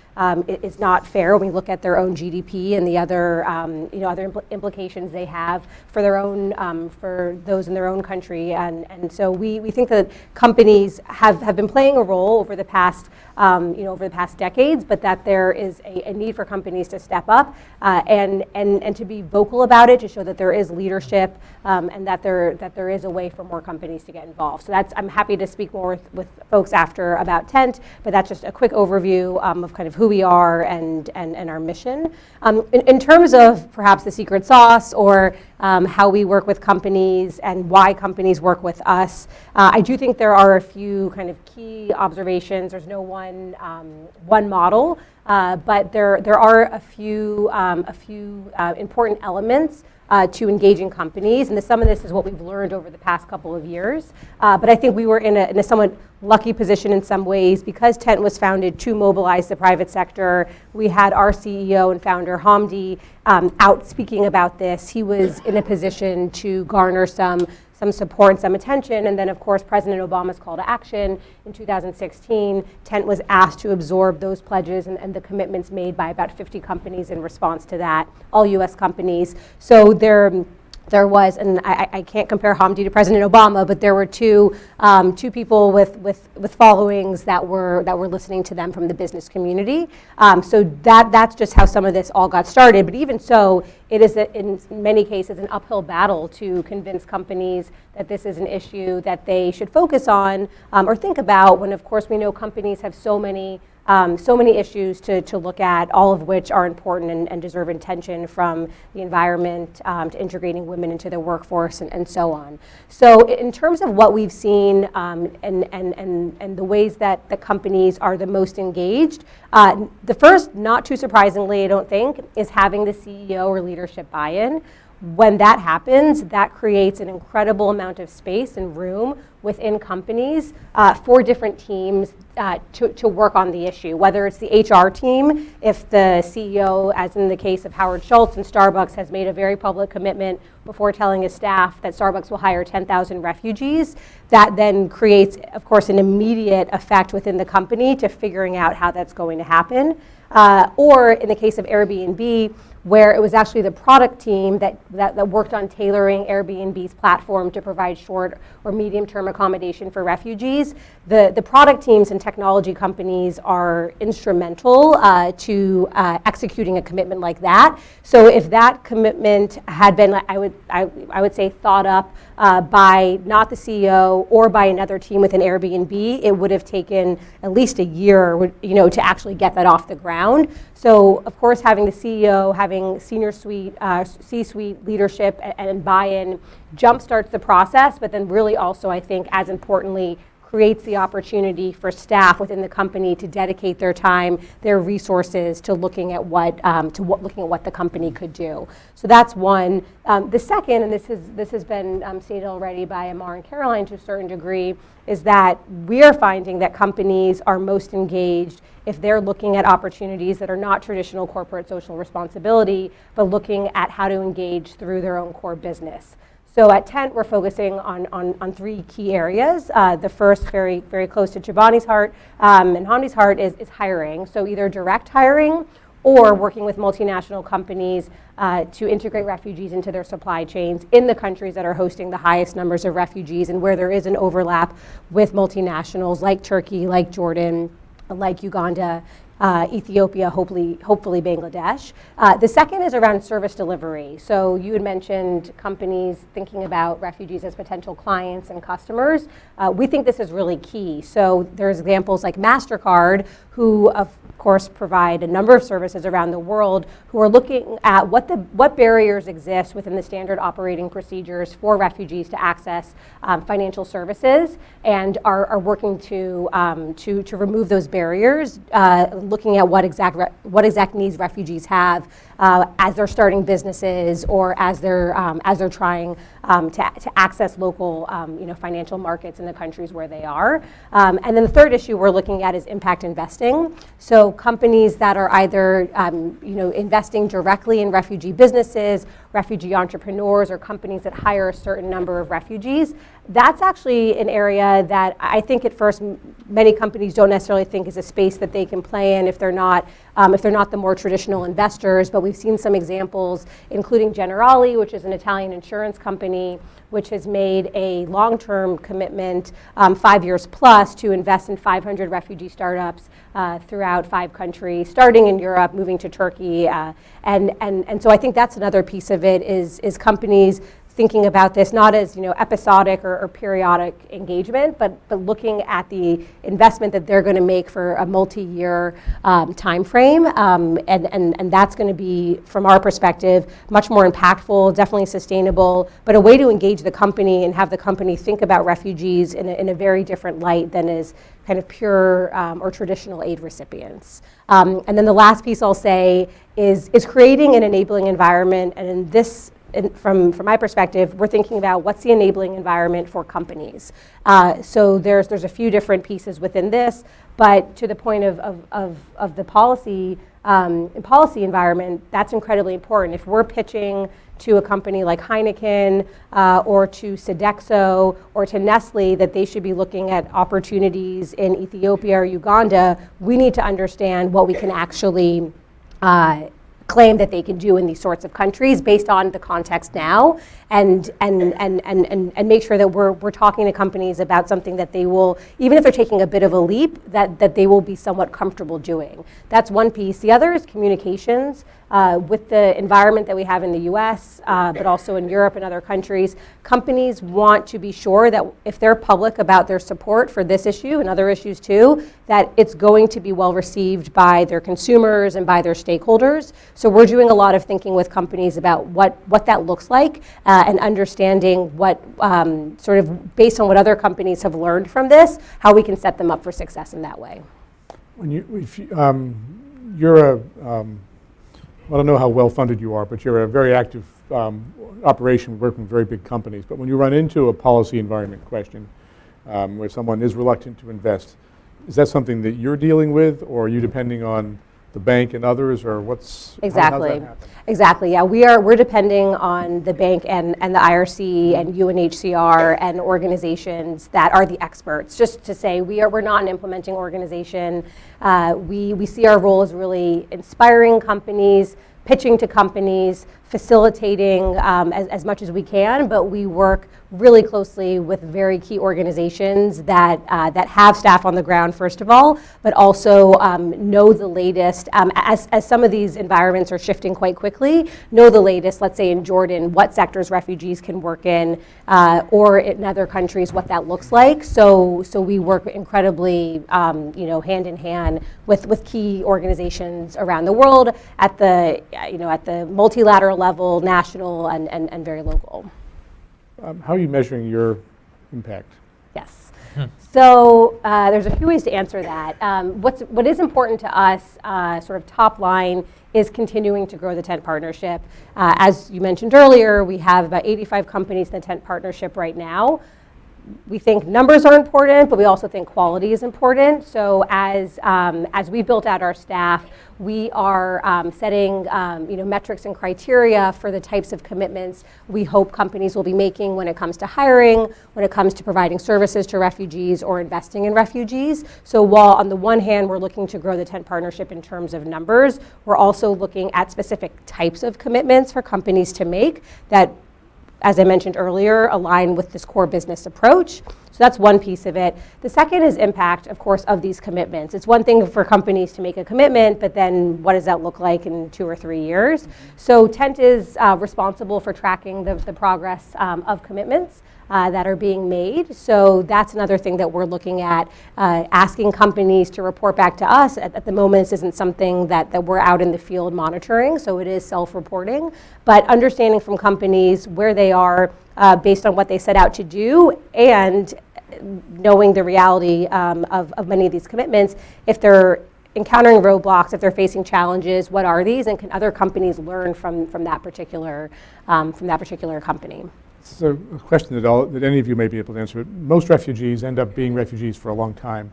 is not fair when we look at their own GDP and the other, other implications they have for their own, for those in their own country. And so we think that companies have been playing a role over the past, over the past decades, but that there is a need for companies to step up and to be vocal about it, to show that there is leadership and that there is a way for more companies to get involved. So I'm happy to speak more with folks after about Tent, but that's just a quick overview of kind of who we are and our mission. In terms of perhaps the secret sauce or how we work with companies and why companies work with us, I do think there are a few kind of key observations. There's no one model, but there are a few important elements to engaging companies, and some of this is what we've learned over the past couple of years. But I think we were in a somewhat lucky position in some ways because Tent was founded to mobilize the private sector. We had our CEO and founder Hamdi out speaking about this. He was in a position to garner some support and some attention, and then of course President Obama's call to action in 2016, Tent was asked to absorb those pledges and the commitments made by about 50 companies in response to that, all US companies. So there was, and I can't compare Hamdi to President Obama, but there were two people with followings that were listening to them from the business community. So that's just how some of this all got started. But even so, it is in many cases an uphill battle to convince companies that this is an issue that they should focus on or think about, when of course we know companies have so many issues to look at, all of which are important and deserve attention, from the environment to integrating women into the workforce and so on. So in terms of what we've seen and the ways that the companies are the most engaged, the first, not too surprisingly, I don't think, is having the CEO or leadership buy-in. When that happens, that creates an incredible amount of space and room within companies for different teams to work on the issue, whether it's the HR team, if the CEO, as in the case of Howard Schultz and Starbucks, has made a very public commitment before telling his staff that Starbucks will hire 10,000 refugees, that then creates, of course, an immediate effect within the company to figuring out how that's going to happen. Or in the case of Airbnb, where it was actually the product team that worked on tailoring Airbnb's platform to provide short or medium-term accommodation for refugees. The product teams and technology companies are instrumental to executing a commitment like that. So if that commitment had been, I would say, thought up by not the CEO or by another team within Airbnb, it would have taken at least a year, to actually get that off the ground. So of course, having the CEO, having senior C-suite leadership and buy-in jumpstarts the process, but then really also, I think, as importantly, creates the opportunity for staff within the company to dedicate their time, their resources to looking at what the company could do. So that's one. The second, and this has been stated already by Amar and Caroline to a certain degree, is that we are finding that companies are most engaged if they're looking at opportunities that are not traditional corporate social responsibility, but looking at how to engage through their own core business. So at Tent, we're focusing on three key areas. The first, very, very close to Chobani's heart and Hamdi's heart, is hiring. So either direct hiring or working with multinational companies to integrate refugees into their supply chains in the countries that are hosting the highest numbers of refugees and where there is an overlap with multinationals like Turkey, like Jordan, like Uganda, Ethiopia, hopefully Bangladesh. The second is around service delivery. So you had mentioned companies thinking about refugees as potential clients and customers. We think this is really key. So there's examples like MasterCard, who of course provide a number of services around the world, who are looking at what barriers exist within the standard operating procedures for refugees to access financial services, and are working to remove those barriers, looking at what exact needs refugees have as they're starting businesses or as they're trying to access local financial markets in the countries where they are. And then the third issue we're looking at is impact investing. So companies that are either investing directly in refugee businesses, refugee entrepreneurs, or companies that hire a certain number of refugees. That's actually an area that I think at first many companies don't necessarily think is a space that they can play in if they're not the more traditional investors. But we've seen some examples, including Generali, which is an Italian insurance company, which has made a long-term commitment, 5 years plus, to invest in 500 refugee startups throughout 5 countries, starting in Europe, moving to Turkey. And so I think that's another piece of it, is companies thinking about this not as episodic or periodic engagement, but looking at the investment that they're going to make for a multi-year time frame, and that's going to be, from our perspective, much more impactful, definitely sustainable, but a way to engage the company and have the company think about refugees in a very different light than is kind of pure or traditional aid recipients. And then the last piece I'll say is creating an enabling environment, and in this. From my perspective, we're thinking about what's the enabling environment for companies. So there's a few different pieces within this, but to the point of the policy environment, that's incredibly important. If we're pitching to a company like Heineken or to Sodexo or to Nestle that they should be looking at opportunities in Ethiopia or Uganda, we need to understand what we can actually claim that they can do in these sorts of countries based on the context now, and make sure that we're talking to companies about something that they will, even if they're taking a bit of a leap, that they will be somewhat comfortable doing. That's one piece. The other is communications. With the environment that we have in the US, but also in Europe and other countries, companies want to be sure that if they're public about their support for this issue and other issues too, that it's going to be well received by their consumers and by their stakeholders. So we're doing a lot of thinking with companies about what that looks like, and understanding what, sort of based on what other companies have learned from this, how we can set them up for success in that way. When you're I don't know how well funded you are, but you're a very active operation working with very big companies. But when you run into a policy environment question where someone is reluctant to invest, is that something that you're dealing with, or are you depending on the bank and others, or what's exactly? How does that happen? Exactly. Yeah, we're depending on the bank and the IRC and UNHCR and organizations that are the experts. Just to say, we're not an implementing organization. We see our role as really inspiring companies, pitching to companies, facilitating as much as we can, but we work really closely with very key organizations that have staff on the ground, first of all, but also know the latest, as some of these environments are shifting quite quickly, know the latest, let's say in Jordan, what sectors refugees can work in, or in other countries, what that looks like. So we work incredibly hand in hand with key organizations around the world at the multilateral level, national, and very local. How are you measuring your impact? Yes. So there's a few ways to answer that. What is important to us, sort of top line, is continuing to grow the Tent Partnership. As you mentioned earlier, we have about 85 companies in the Tent Partnership right now. We think numbers are important, but we also think quality is important. So as we built out our staff, we are setting metrics and criteria for the types of commitments we hope companies will be making when it comes to hiring, when it comes to providing services to refugees or investing in refugees. So while on the one hand we're looking to grow the Tent Partnership in terms of numbers, we're also looking at specific types of commitments for companies to make that as I mentioned earlier, align with this core business approach. So that's one piece of it. The second is impact, of course, of these commitments. It's one thing for companies to make a commitment, but then what does that look like in 2 or 3 years? So Tent is responsible for tracking the progress of commitments that are being made. So that's another thing that we're looking at, asking companies to report back to us. At the moment, this isn't something that we're out in the field monitoring, so it is self-reporting. But understanding from companies where they are based on what they set out to do, and knowing the reality of many of these commitments, if they're encountering roadblocks, if they're facing challenges, what are these, and can other companies learn from that particular company? This is a question that any of you may be able to answer. But most refugees end up being refugees for a long time.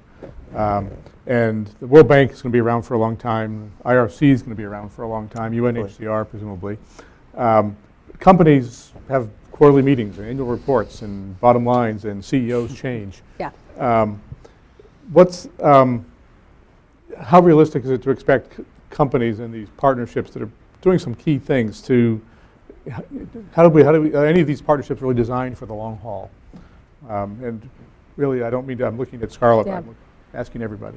And the World Bank is going to be around for a long time. IRC is going to be around for a long time. UNHCR, presumably. Companies have quarterly meetings and annual reports and bottom lines, and CEOs change. Yeah. How realistic is it to expect companies in these partnerships that are doing some key things to, how do we, are any of these partnerships really designed for the long haul? And really, I don't mean to, I'm looking at Scarlett, Yeah. I'm asking everybody.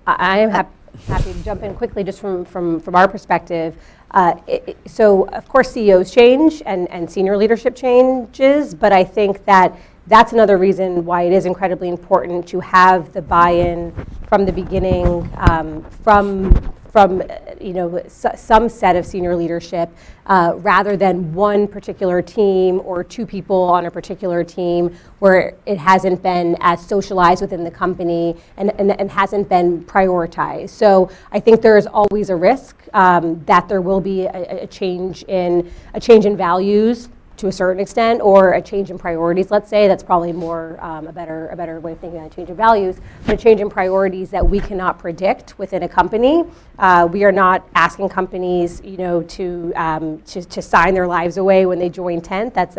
I am happy to jump in quickly just from our perspective. So of course CEOs change and senior leadership changes, but I think that's another reason why it is incredibly important to have the buy-in from the beginning, from some set of senior leadership, rather than one particular team or 2 people on a particular team where it hasn't been as socialized within the company and hasn't been prioritized. So I think there is always a risk that there will be a change in values to a certain extent, or a change in priorities, let's say. That's probably more a better way of thinking about a change in values, but a change in priorities that we cannot predict within a company. We are not asking companies, to sign their lives away when they join Tent. That's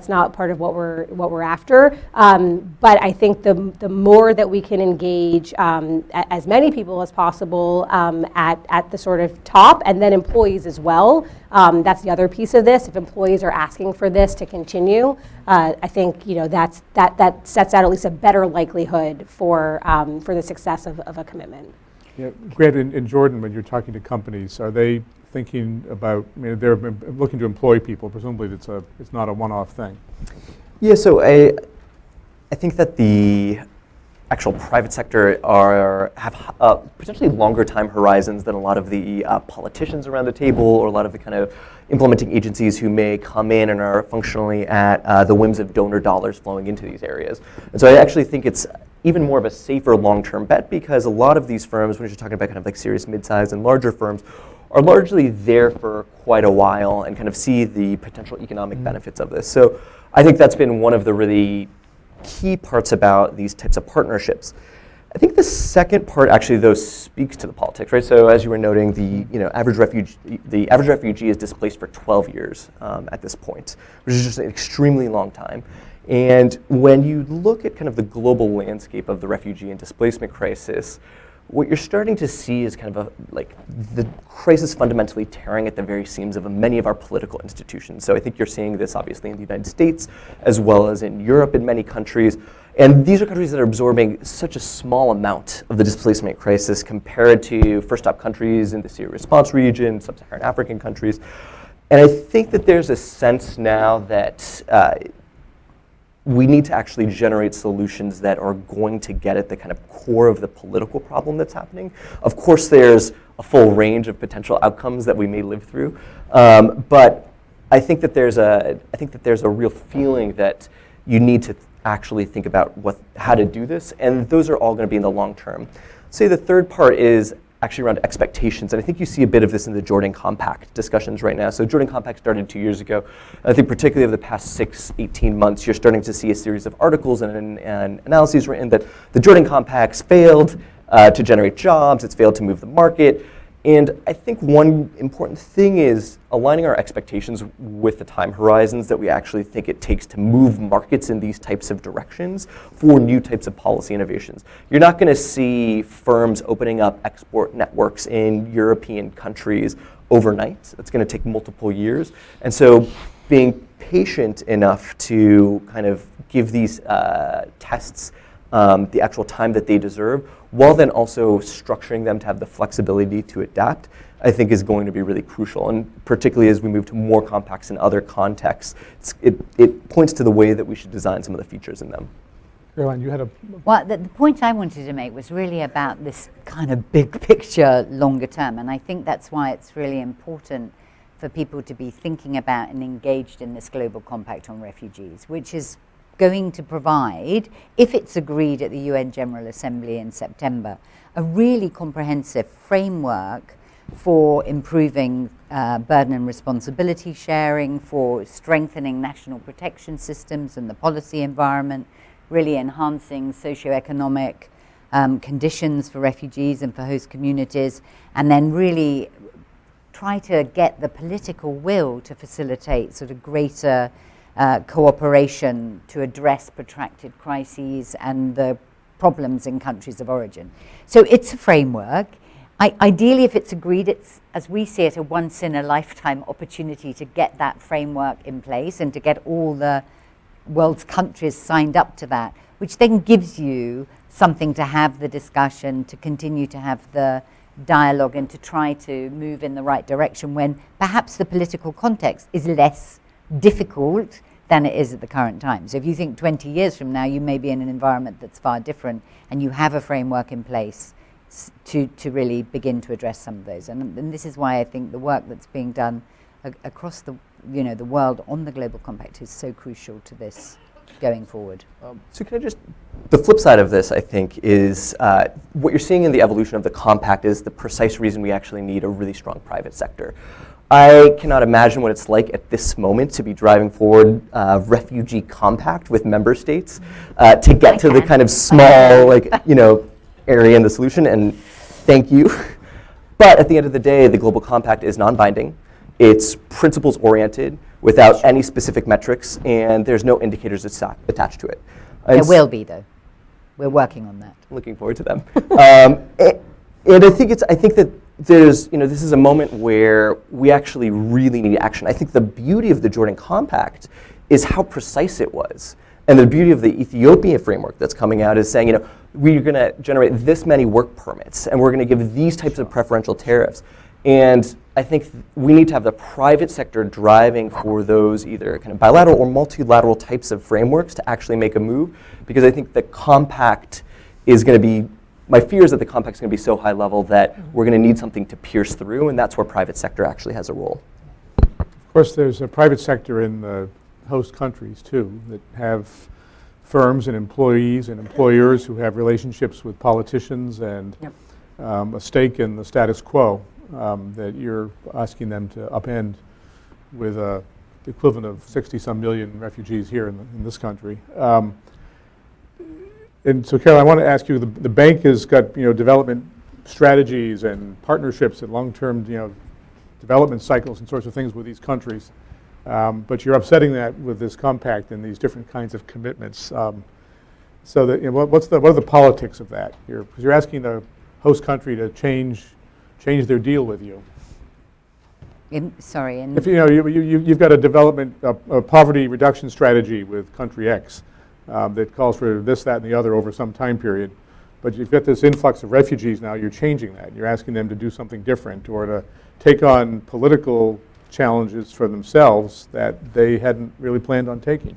not part of what we're after. But I think the more that we can engage as many people as possible at the sort of top, and then employees as well. That's the other piece of this. If employees are asking for this to continue, I think that sets out at least a better likelihood for the success of a commitment. Yeah, Grant, in Jordan, when you're talking to companies, are they thinking about, they're looking to employ people, presumably it's not a one-off thing? Yeah, so I think that the actual private sector have potentially longer time horizons than a lot of the politicians around the table, or a lot of the kind of implementing agencies who may come in and are functionally at the whims of donor dollars flowing into these areas. And so I actually think it's even more of a safer long-term bet, because a lot of these firms, when you're talking about kind of like serious mid-sized and larger firms, are largely there for quite a while and kind of see the potential economic benefits of this. So I think that's been one of the really key parts about these types of partnerships. I think the second part actually, though, speaks to the politics, right? So as you were noting, the average refugee is displaced for 12 years at this point, which is just an extremely long time. And when you look at kind of the global landscape of the refugee and displacement crisis, what you're starting to see is kind of the crisis fundamentally tearing at the very seams of many of our political institutions. So I think you're seeing this obviously in the United States, as well as in Europe in many countries. And these are countries that are absorbing such a small amount of the displacement crisis compared to first stop countries in the Syria response region, sub-Saharan African countries. And I think that there's a sense now that we need to actually generate solutions that are going to get at the kind of core of the political problem that's happening. Of course, there's a full range of potential outcomes that we may live through, but I think that there's a real feeling that you need to actually think about how to do this, and those are all going to be in the long term. Say the third part is actually around expectations, and I think you see a bit of this in the Jordan Compact discussions right now. So Jordan Compact started 2 years ago. I think particularly over the past 6-18 months, you're starting to see a series of articles and analyses written that the Jordan Compact's failed to generate jobs, it's failed to move the market, And I think one important thing is aligning our expectations with the time horizons that we actually think it takes to move markets in these types of directions for new types of policy innovations. You're not going to see firms opening up export networks in European countries overnight. It's going to take multiple years. And so being patient enough to kind of give these tests the actual time that they deserve, while then also structuring them to have the flexibility to adapt, I think is going to be really crucial. And particularly as we move to more compacts in other contexts, it points to the way that we should design some of the features in them. Caroline, you had a... Well, the point I wanted to make was really about this kind of big picture, longer term. And I think that's why it's really important for people to be thinking about and engaged in this global compact on refugees, which is going to provide, if it's agreed at the UN General Assembly in September, a really comprehensive framework for improving burden and responsibility sharing, for strengthening national protection systems and the policy environment, really enhancing socioeconomic conditions for refugees and for host communities, and then really try to get the political will to facilitate sort of greater cooperation to address protracted crises and the problems in countries of origin. So it's a framework. Ideally, if it's agreed, it's, as we see it, a once-in-a-lifetime opportunity to get that framework in place and to get all the world's countries signed up to that, which then gives you something to have the discussion, to continue to have the dialogue and to try to move in the right direction when perhaps the political context is less difficult than it is at the current time. So if you think 20 years from now, you may be in an environment that's far different and you have a framework in place to really begin to address some of those. And this is why I think the work that's being done across the world on the Global Compact is so crucial to this going forward. So can I just, the flip side of this, I think, is what you're seeing in the evolution of the compact is the precise reason we actually need a really strong private sector. I cannot imagine what it's like at this moment to be driving forward a refugee compact with member states to get to the kind of small, area in the solution, and thank you. But at the end of the day, the Global Compact is non-binding. It's principles-oriented without any specific metrics, and there's no indicators attached to it. There will be, though. We're working on that. Looking forward to them. And I think that there's, this is a moment where we actually really need action. I think the beauty of the Jordan Compact is how precise it was. And the beauty of the Ethiopia framework that's coming out is saying, we're going to generate this many work permits, and we're going to give these types of preferential tariffs. And I think we need to have the private sector driving for those either kind of bilateral or multilateral types of frameworks to actually make a move, because I think the compact is going to be, my fear is that the compact is going to be so high level that we're going to need something to pierce through, and that's where private sector actually has a role. Of course, there's a private sector in the host countries, too, that have firms and employees and employers who have relationships with politicians and a stake in the status quo that you're asking them to upend with the equivalent of 60-some million refugees here in this country. And so, Carol, I want to ask you, the bank has got development strategies and partnerships and long-term development cycles and sorts of things with these countries. But you're upsetting that with this compact and these different kinds of commitments. So that, what are the politics of that? Because you're asking the host country to change their deal with you. If you've got a development, a poverty reduction strategy with country X that calls for this, that, and the other over some time period, but you've got this influx of refugees now. You're changing that. You're asking them to do something different or to take on political challenges for themselves that they hadn't really planned on taking.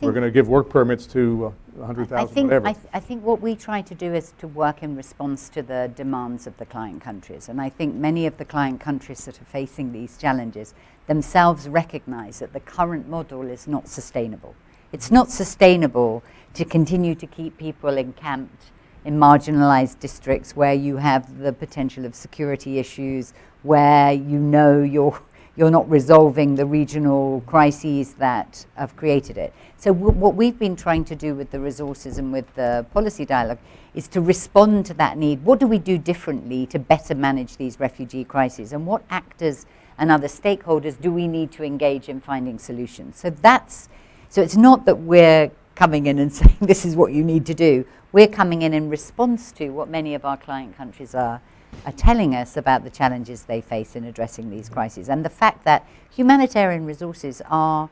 We're going to give work permits to 100,000, whatever. I think what we try to do is to work in response to the demands of the client countries. And I think many of the client countries that are facing these challenges themselves recognize that the current model is not sustainable. It's not sustainable to continue to keep people encamped in marginalized districts where you have the potential of security issues, where your you're not resolving the regional crises that have created it. So what we've been trying to do with the resources and with the policy dialogue is to respond to that need. What do we do differently to better manage these refugee crises, and what actors and other stakeholders do we need to engage in finding solutions? So it's not that we're coming in and saying this is what you need to do. We're coming in response to what many of our client countries are telling us about the challenges they face in addressing these crises, and the fact that humanitarian resources are,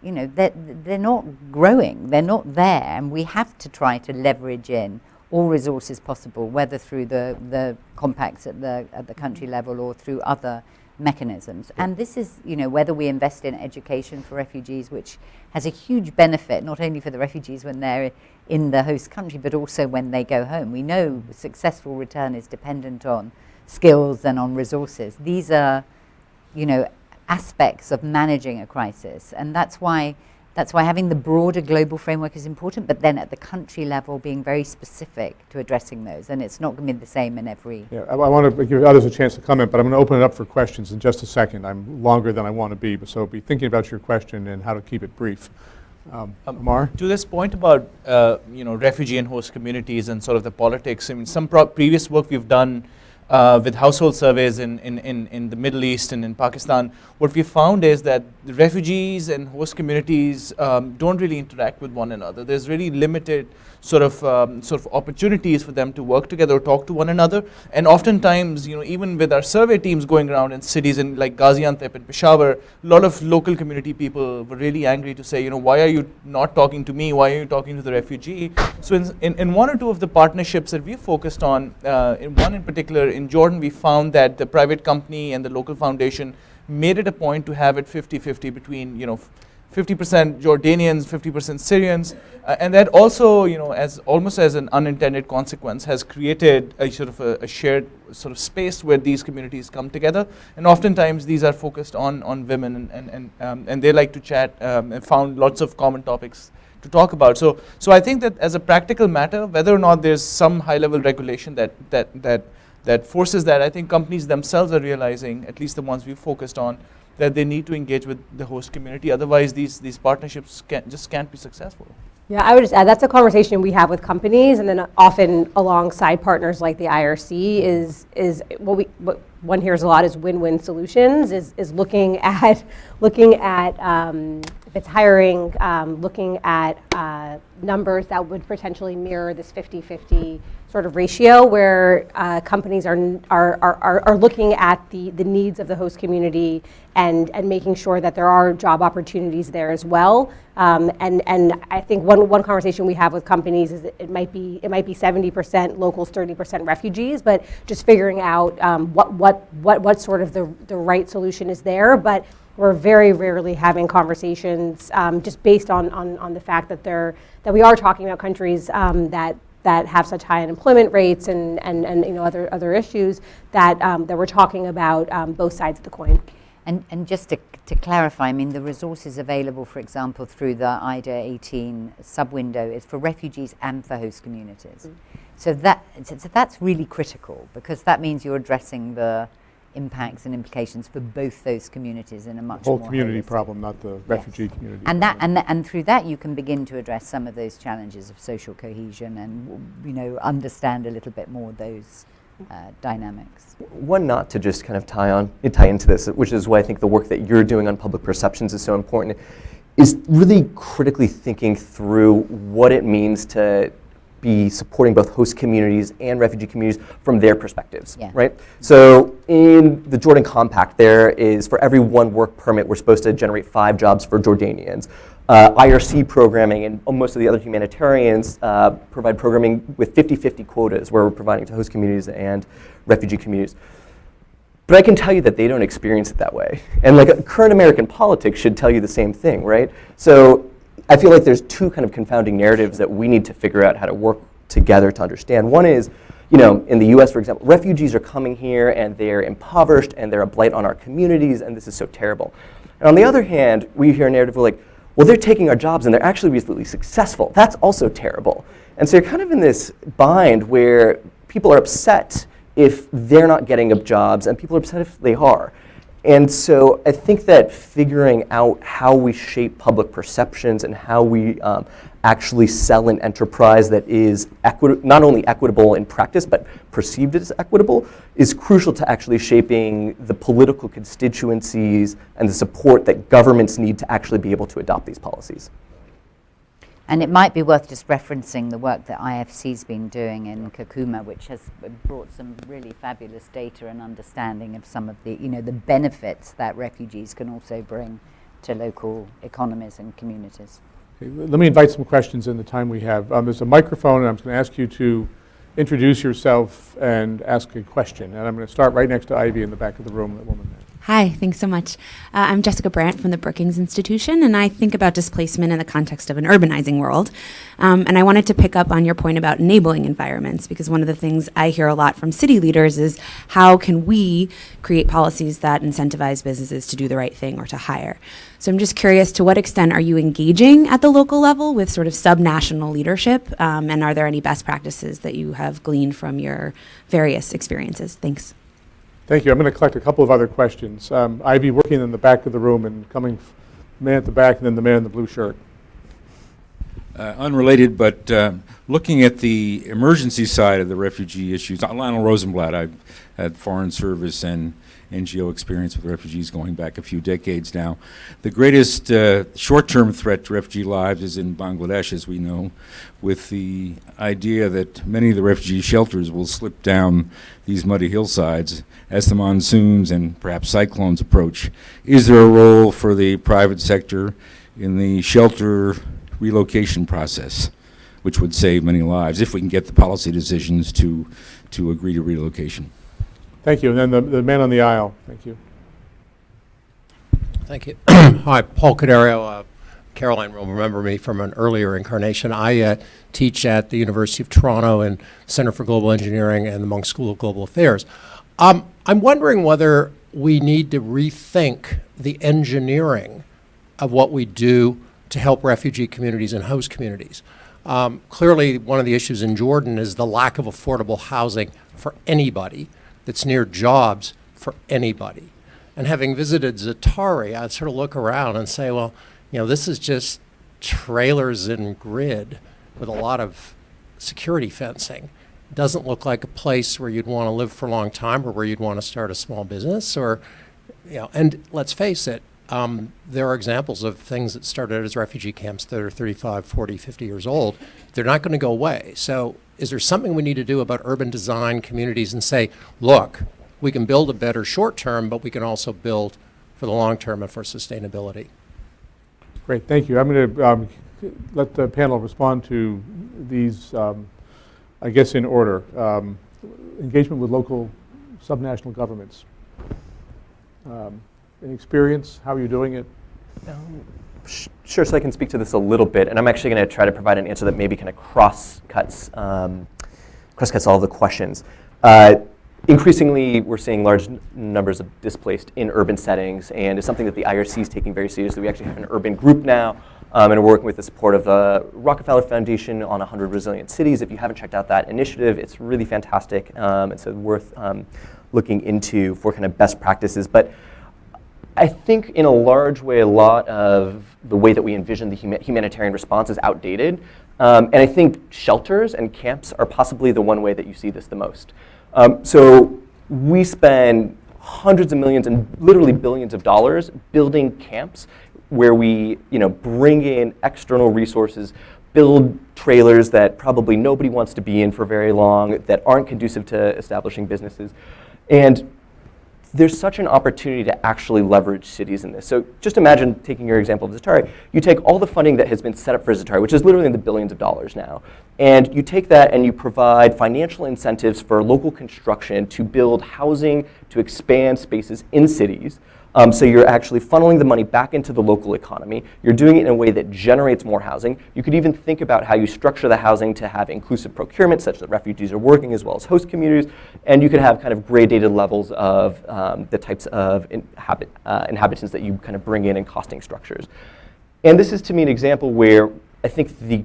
they're not growing, they're not there, and we have to try to leverage in all resources possible, whether through the compacts at the country level or through other mechanisms. And this is, whether we invest in education for refugees, which has a huge benefit, not only for the refugees when they're in the host country, but also when they go home. We know successful return is dependent on skills and on resources. These are, aspects of managing a crisis. And that's why having the broader global framework is important, but then at the country level being very specific to addressing those. And it's not going to be the same in every... Yeah, I want to give others a chance to comment, but I'm going to open it up for questions in just a second. I'm longer than I want to be, so be thinking about your question and how to keep it brief. Amar? To this point about refugee and host communities and sort of the politics, I mean, some previous work we've done with household surveys in the Middle East and in Pakistan, what we found is that the refugees and host communities don't really interact with one another. There's really limited sort of opportunities for them to work together or talk to one another. And oftentimes, even with our survey teams going around in cities in like Gaziantep and Peshawar, a lot of local community people were really angry to say, why are you not talking to me? Why are you talking to the refugee? So in one or two of the partnerships that we focused on, in one in particular in Jordan, we found that the private company and the local foundation made it a point to have it 50-50 between, 50% Jordanians, 50% Syrians, and that also, as almost as an unintended consequence, has created a sort of a shared sort of space where these communities come together. And oftentimes these are focused on women, and they like to chat and found lots of common topics to talk about. So I think that as a practical matter, whether or not there's some high-level regulation that forces that, I think companies themselves are realizing, at least the ones we've focused on, that they need to engage with the host community. Otherwise, these partnerships can't be successful. Yeah, I would just add, that's a conversation we have with companies, and then often alongside partners like the IRC is what one hears a lot is win-win solutions, is looking at if it's hiring, looking at numbers that would potentially mirror this 50-50 sort of ratio, where companies are looking at the needs of the host community and making sure that there are job opportunities there as well. And I think one conversation we have with companies is that it might be 70% locals, 30% refugees, but just figuring out what sort of the right solution is there. But we're very rarely having conversations just based on the fact that we are talking about countries that have such high unemployment rates and other issues that we're talking about both sides of the coin. And just to clarify, I mean, the resources available, for example, through the IDA 18 sub-window is for refugees and for host communities. So that's really critical, because that means you're addressing the impacts and implications for both those communities in a much more whole community holistic problem, not the refugee community. And and through that you can begin to address some of those challenges of social cohesion and understand a little bit more those dynamics. One not to just kind of tie into this, which is why I think the work that you're doing on public perceptions is so important, is really critically thinking through what it means to be supporting both host communities and refugee communities from their perspectives, right? So in the Jordan Compact, there is, for every one work permit, we're supposed to generate 5 jobs for Jordanians. IRC programming and most of the other humanitarians provide programming with 50-50 quotas, where we're providing to host communities and refugee communities. But I can tell you that they don't experience it that way. And like current American politics should tell you the same thing, right? So I feel like there's 2 kind of confounding narratives that we need to figure out how to work together to understand. One is, in the US, for example, refugees are coming here and they're impoverished and they're a blight on our communities, and this is so terrible. And on the other hand, we hear a narrative where like, well, they're taking our jobs and they're actually reasonably successful. That's also terrible. And so you're kind of in this bind where people are upset if they're not getting jobs and people are upset if they are. And so I think that figuring out how we shape public perceptions and how we actually sell an enterprise that is not only equitable in practice, but perceived as equitable, is crucial to actually shaping the political constituencies and the support that governments need to actually be able to adopt these policies. And it might be worth just referencing the work that IFC's been doing in Kakuma, which has brought some really fabulous data and understanding of some of the, the benefits that refugees can also bring to local economies and communities. Okay, let me invite some questions in the time we have. There's a microphone, and I'm going to ask you to introduce yourself and ask a question. And I'm going to start right next to Ivy in the back of the room, that woman there. Hi, thanks so much. I'm Jessica Brandt from the Brookings Institution, and I think about displacement in the context of an urbanizing world. And I wanted to pick up on your point about enabling environments, because one of the things I hear a lot from city leaders is how can we create policies that incentivize businesses to do the right thing or to hire? So I'm just curious, to what extent are you engaging at the local level with sort of sub-national leadership? And are there any best practices that you have gleaned from your various experiences? Thanks. Thank you. I'm going to collect a couple of other questions. Ivy, working in the back of the room and coming, man at the back and then the man in the blue shirt. Unrelated, but looking at the emergency side of the refugee issues, Lionel Rosenblatt, I've had foreign service and NGO experience with refugees going back a few decades now. The greatest short-term threat to refugee lives is in Bangladesh, as we know, with the idea that many of the refugee shelters will slip down these muddy hillsides as the monsoons and perhaps cyclones approach. Is there a role for the private sector in the shelter relocation process, which would save many lives if we can get the policy decisions to agree to relocation? Thank you. And then the man on the aisle. Thank you. Thank you. Hi, Paul Cadario. Caroline will remember me from an earlier incarnation. I teach at the University of Toronto and Center for Global Engineering and the Monk School of Global Affairs. I'm wondering whether we need to rethink the engineering of what we do to help refugee communities and host communities. Clearly, one of the issues in Jordan is the lack of affordable housing for anybody that's near jobs for anybody. And having visited Za'atari, I'd sort of look around and say, well, this is just trailers and grid with a lot of security fencing. It doesn't look like a place where you'd want to live for a long time or where you'd want to start a small business or, and let's face it, there are examples of things that started as refugee camps that are 35, 40, 50 years old. They're not going to go away. So is there something we need to do about urban design communities and say, look, we can build a better short term, but we can also build for the long term and for sustainability? Great, thank you. I'm going to let the panel respond to these, I guess in order. Engagement with local subnational governments. Any experience? How are you doing it? Sure, so I can speak to this a little bit, and I'm actually going to try to provide an answer that maybe kind of cross-cuts all the questions. Increasingly, we're seeing large numbers of displaced in urban settings, and it's something that the IRC is taking very seriously. We actually have an urban group now, and we're working with the support of the Rockefeller Foundation on 100 Resilient Cities. If you haven't checked out that initiative, it's really fantastic, and so worth looking into for kind of best practices. But I think in a large way, a lot of the way that we envision the humanitarian response is outdated. And I think shelters and camps are possibly the one way that you see this the most. So we spend hundreds of millions and literally billions of dollars building camps where we bring in external resources, build trailers that probably nobody wants to be in for very long, that aren't conducive to establishing businesses. And there's such an opportunity to actually leverage cities in this. So just imagine taking your example of Za'atari. You take all the funding that has been set up for Za'atari, which is literally in the billions of dollars now, and you take that and you provide financial incentives for local construction to build housing, to expand spaces in cities. So you're actually funneling the money back into the local economy. You're doing it in a way that generates more housing. You could even think about how you structure the housing to have inclusive procurement, such that refugees are working as well as host communities. And you could have kind of gradated levels of the types of inhabitants that you kind of bring in and costing structures. And this is, to me, an example where I think the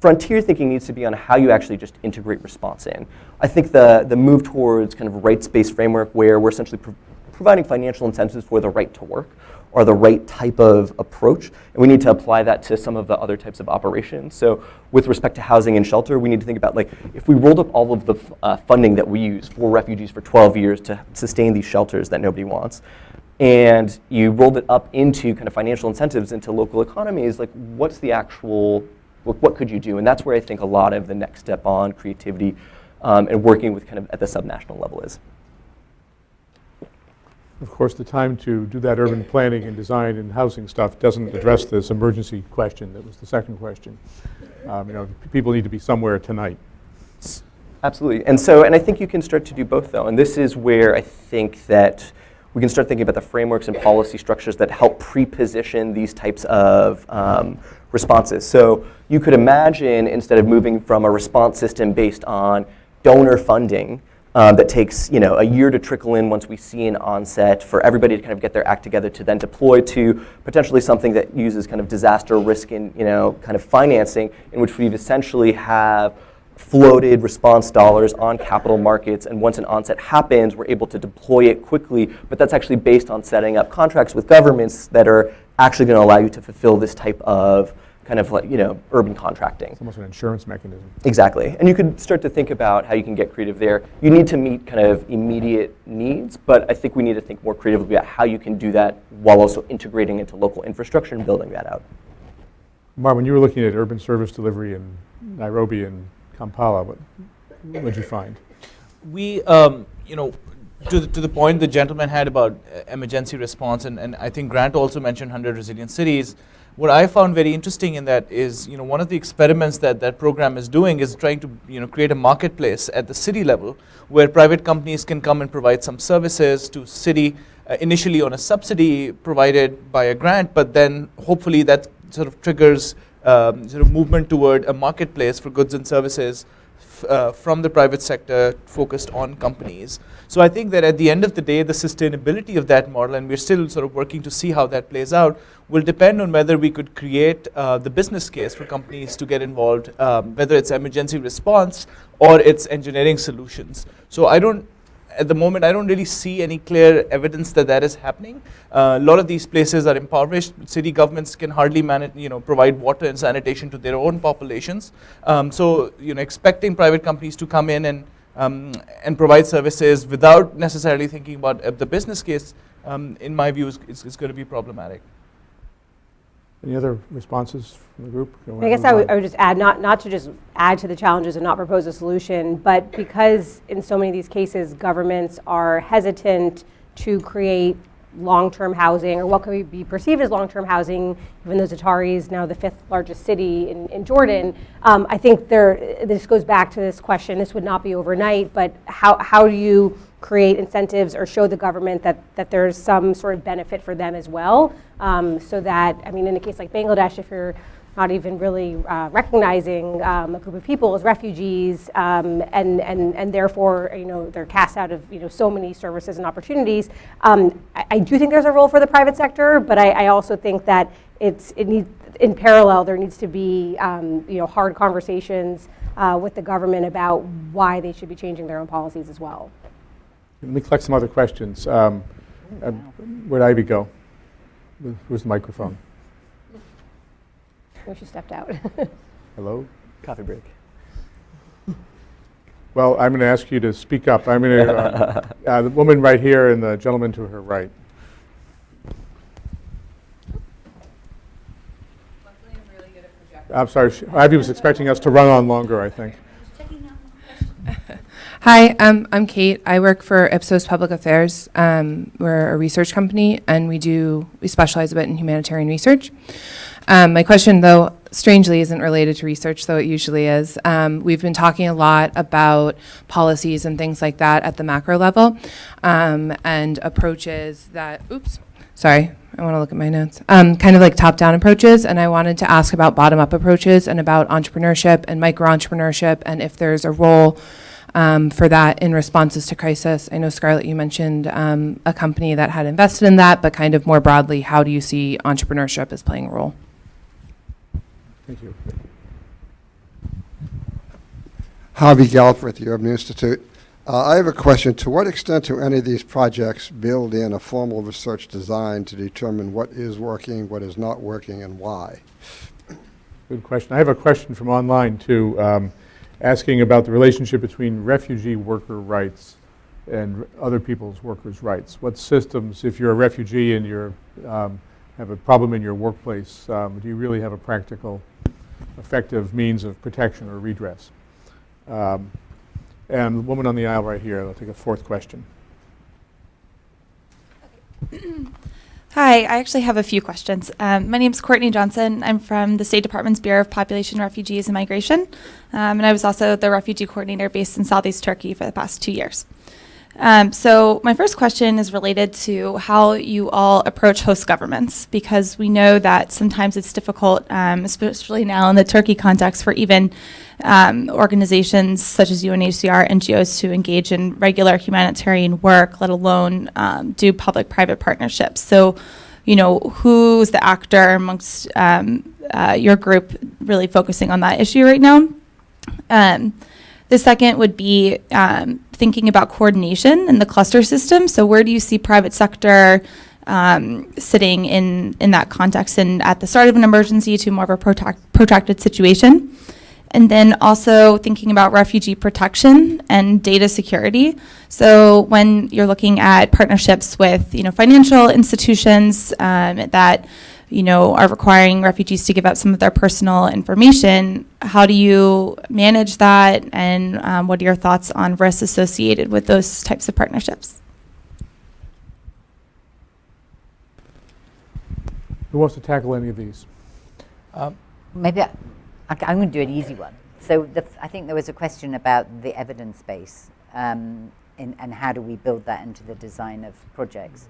frontier thinking needs to be on how you actually just integrate response in. I think the move towards kind of rights-based framework where we're essentially providing financial incentives for the right to work or the right type of approach, and we need to apply that to some of the other types of operations. So with respect to housing and shelter, we need to think about, like, if we rolled up all of the funding that we use for refugees for 12 years to sustain these shelters that nobody wants, and you rolled it up into kind of financial incentives into local economies, like, what's the actual, what could you do? And that's where I think a lot of the next step on creativity and working with kind of at the subnational level is. Of course, the time to do that urban planning and design and housing stuff doesn't address this emergency question. That was the second question. People need to be somewhere tonight. Absolutely. And I think you can start to do both, though. And this is where I think that we can start thinking about the frameworks and policy structures that help pre-position these types of responses. So you could imagine, instead of moving from a response system based on donor funding that takes a year to trickle in once we see an onset for everybody to kind of get their act together to then deploy, to potentially something that uses kind of disaster risk and kind of financing, in which we've essentially have floated response dollars on capital markets, and once an onset happens, we're able to deploy it quickly, but that's actually based on setting up contracts with governments that are actually going to allow you to fulfill this type of kind of urban contracting. It's almost an insurance mechanism. Exactly. And you could start to think about how you can get creative there. You need to meet kind of immediate needs, but I think we need to think more creatively about how you can do that while also integrating into local infrastructure and building that out. Mark, when you were looking at urban service delivery in Nairobi and Kampala, what did you find? We, to the point the gentleman had about emergency response, and I think Grant also mentioned 100 resilient cities. What I found very interesting in that is, one of the experiments that program is doing is trying to, create a marketplace at the city level where private companies can come and provide some services to city, initially on a subsidy provided by a grant, but then hopefully that sort of triggers sort of movement toward a marketplace for goods and services from the private sector focused on companies. So I think that at the end of the day, the sustainability of that model, and we're still sort of working to see how that plays out, will depend on whether we could create the business case for companies to get involved, whether it's emergency response or it's engineering solutions. So at the moment, I don't really see any clear evidence that is happening. A lot of these places are impoverished. City governments can hardly manage, provide water and sanitation to their own populations. So, expecting private companies to come in and provide services without necessarily thinking about the business case, in my view, is going to be problematic. Any other responses from the group? I guess I would just add, not to just add to the challenges and not propose a solution, but because in so many of these cases, governments are hesitant to create long-term housing, or what could be perceived as long-term housing, even though Zatari is now the 5th largest city in Jordan. I think this goes back to this question, this would not be overnight, but how do you create incentives or show the government that there's some sort of benefit for them as well, so that, in a case like Bangladesh, if you're not even really recognizing a group of people as refugees, and therefore they're cast out of so many services and opportunities. I do think there's a role for the private sector, but I also think that it needs, in parallel, there needs to be hard conversations with the government about why they should be changing their own policies as well. Let me collect some other questions. Where'd Ivy go? Where's the microphone? She stepped out. Hello? Coffee break. Well, I'm going to ask you to speak up. I'm going to, the woman right here and the gentleman to her right. I'm sorry, Ivy was expecting us to run on longer, I think. Hi, I'm Kate. I work for Ipsos Public Affairs. We're a research company, and we specialize a bit in humanitarian research. My question, though, strangely isn't related to research, though it usually is. We've been talking a lot about policies and things like that at the macro level, and approaches that, I want to look at my notes, kind of like top-down approaches, and I wanted to ask about bottom-up approaches and about entrepreneurship and micro-entrepreneurship, and if there's a role for that in responses to crisis. I know, Scarlett, you mentioned a company that had invested in that, but kind of more broadly, how do you see entrepreneurship as playing a role? Thank you. Harvey Gallup with the Urban Institute. I have a question. To what extent do any of these projects build in a formal research design to determine what is working, what is not working, and why? Good question. I have a question from online, too, asking about the relationship between refugee worker rights and other people's workers' rights. What systems, if you're a refugee and you have a problem in your workplace, do you really have a practical, effective means of protection or redress? And the woman on the aisle right here, I'll take a fourth question. Hi, I actually have a few questions. My name is Courtney Johnson. I'm from the State Department's Bureau of Population, Refugees, and Migration. And I was also the refugee coordinator based in Southeast Turkey for the past 2 years. So my first question is related to how you all approach host governments, because we know that sometimes it's difficult, especially now in the Turkey context, for even organizations such as UNHCR, NGOs to engage in regular humanitarian work, let alone do public-private partnerships. So, you know, who's the actor amongst your group really focusing on that issue right now? The second would be thinking about coordination in the cluster system. So where do you see private sector sitting in that context and at the start of an emergency to more of a protracted situation? And then also thinking about refugee protection and data security. So when you're looking at partnerships with, you know, financial institutions that, you know, are requiring refugees to give up some of their personal information, how do you manage that, and what are your thoughts on risks associated with those types of partnerships? Who wants to tackle any of these? Maybe I'm going to do an easy one. So I think there was a question about the evidence base and how do we build that into the design of projects.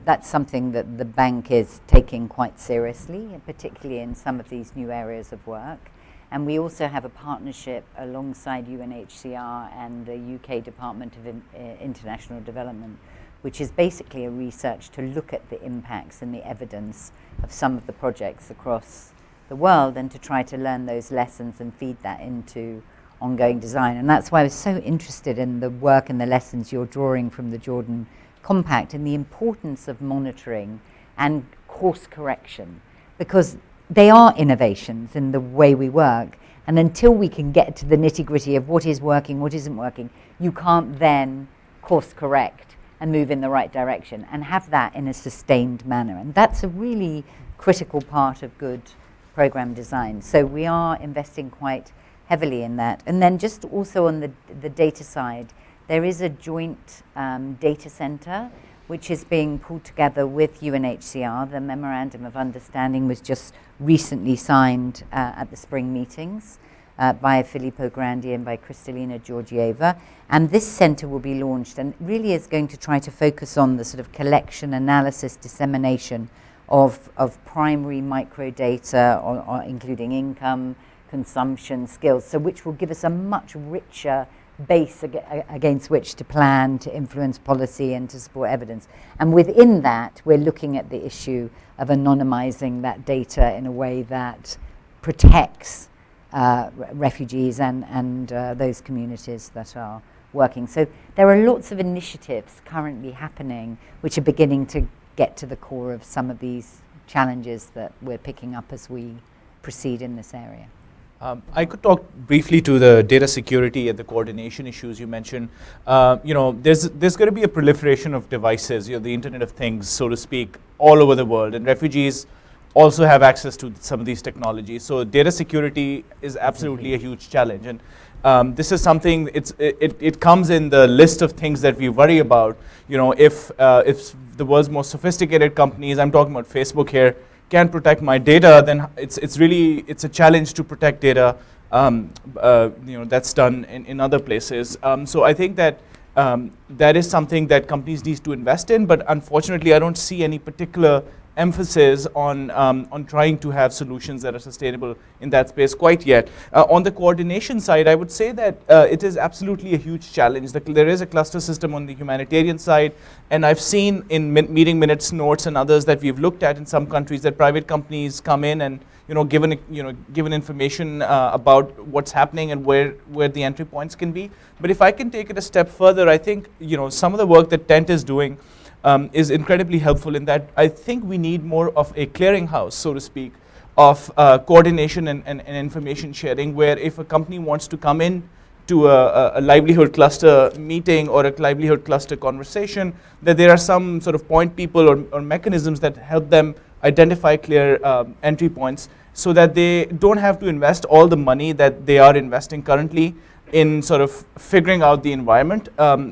That's something that the bank is taking quite seriously, and particularly in some of these new areas of work. And we also have a partnership alongside UNHCR and the UK Department of International Development, which is basically a research to look at the impacts and the evidence of some of the projects across the world, and to try to learn those lessons and feed that into ongoing design. And that's why I was so interested in the work and the lessons you're drawing from the Jordan Compact and the importance of monitoring and course correction, because they are innovations in the way we work. And until we can get to the nitty-gritty of what is working, what isn't working, you can't then course correct and move in the right direction and have that in a sustained manner. And that's a really critical part of good program design. So we are investing quite heavily in that. And then just also on the data side, there is a joint data center which is being pulled together with UNHCR. The Memorandum of Understanding was just recently signed at the spring meetings by Filippo Grandi and by Kristalina Georgieva. And this center will be launched and really is going to try to focus on the sort of collection, analysis, dissemination of primary microdata, or including income, consumption, skills, so which will give us a much richer base against which to plan, to influence policy, and to support evidence. And within that, we're looking at the issue of anonymizing that data in a way that protects refugees and those communities that are working. So there are lots of initiatives currently happening which are beginning to get to the core of some of these challenges that we're picking up as we proceed in this area. I could talk briefly to the data security and the coordination issues you mentioned. You know, there's going to be a proliferation of devices, you know, the Internet of Things, so to speak, all over the world, and refugees also have access to some of these technologies. So data security is absolutely a huge challenge, and this is something. It comes in the list of things that we worry about. You know, if the world's most sophisticated companies, I'm talking about Facebook here, can't protect my data, then it's a challenge to protect data. You know, that's done in other places. So I think that that is something that companies need to invest in. But unfortunately, I don't see any particular emphasis on trying to have solutions that are sustainable in that space quite yet. On the coordination side, I would say that it is absolutely a huge challenge. There is a cluster system on the humanitarian side, and I've seen in meeting minutes notes and others that we've looked at in some countries that private companies come in and, given information about what's happening and where the entry points can be. But if I can take it a step further, I think some of the work that Tent is doing is incredibly helpful in that I think we need more of a clearinghouse, so to speak, of coordination and information sharing, where if a company wants to come in to a livelihood cluster meeting or a livelihood cluster conversation, that there are some sort of point people or mechanisms that help them identify clear entry points so that they don't have to invest all the money that they are investing currently in sort of figuring out the environment,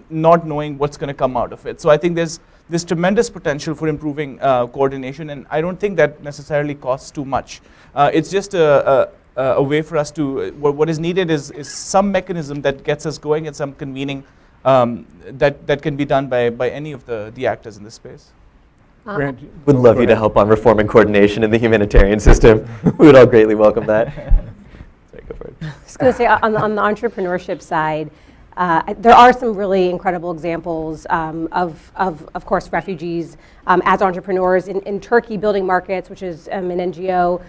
not knowing what's going to come out of it. So I think there's tremendous potential for improving coordination, and I don't think that necessarily costs too much. It's just a way for us to, what is needed is some mechanism that gets us going and some convening that can be done by any of the actors in this space. Grant, Would love you to help on reforming coordination in the humanitarian system. We would all greatly welcome that. Sorry, go for it. I was going to say, on the entrepreneurship side, there are some really incredible examples of course, refugees as entrepreneurs. In Turkey, Building Markets, which is an NGO,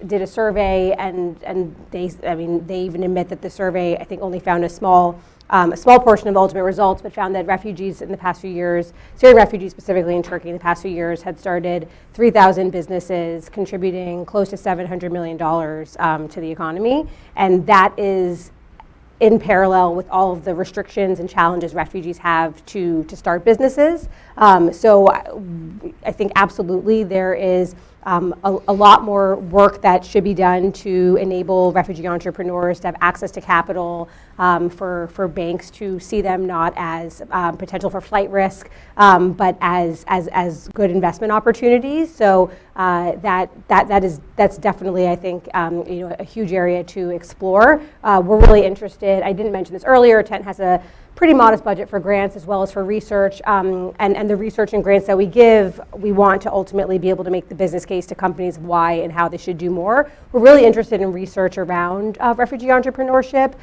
did a survey, and they even admit that the survey, I think, only found a small portion of ultimate results, but found that refugees in the past few years, Syrian refugees specifically in Turkey in the past few years, had started 3,000 businesses, contributing close to $700 million to the economy. And that is in parallel with all of the restrictions and challenges refugees have to start businesses. So I think absolutely there is a lot more work that should be done to enable refugee entrepreneurs to have access to capital, for banks to see them not as potential for flight risk, but as good investment opportunities. So that's definitely, I think, a huge area to explore. We're really interested. I didn't mention this earlier. Tent has a pretty modest budget for grants as well as for research, and the research and grants that we give, we want to ultimately be able to make the business case to companies of why and how they should do more. We're really interested in research around refugee entrepreneurship.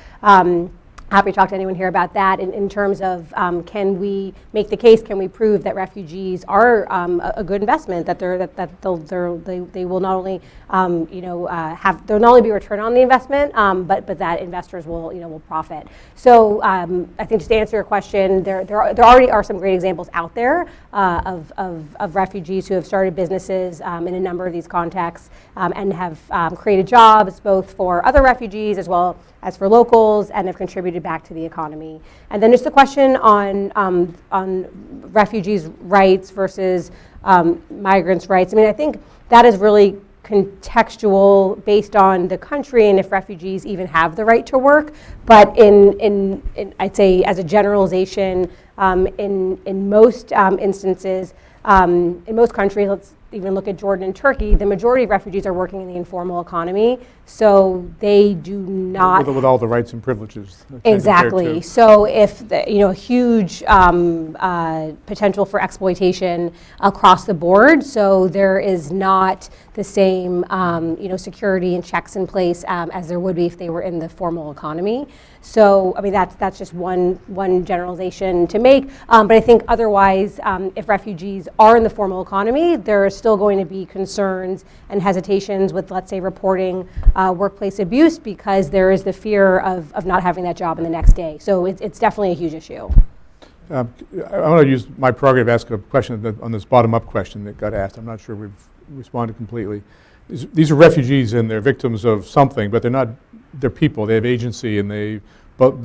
Happy to talk to anyone here about that in terms of can we make the case, can we prove that refugees are a good investment, that they will not only there'll not only be return on the investment, but that investors will profit. So I think, just to answer your question, there already are some great examples out there of refugees who have started businesses in a number of these contexts, and have created jobs both for other refugees as well as for locals, and have contributed back to the economy. And then just the question on refugees' rights versus migrants' rights. I mean, I think that is really contextual based on the country and if refugees even have the right to work. But in I'd say, as a generalization, in most instances, in most countries, let's even look at Jordan and Turkey, the majority of refugees are working in the informal economy, so they do not... With all the rights and privileges. Exactly. So if, huge potential for exploitation across the board, so there is not the same, security and checks in place as there would be if they were in the formal economy. So, I mean, that's just one generalization to make. But I think otherwise, if refugees are in the formal economy, there are still going to be concerns and hesitations with, let's say, reporting workplace abuse, because there is the fear of not having that job in the next day. So it's definitely a huge issue. I want to use my prerogative to ask a question on this bottom-up question that got asked. I'm not sure we've responded completely. These are refugees and they're victims of something, but they're people. They have agency, and they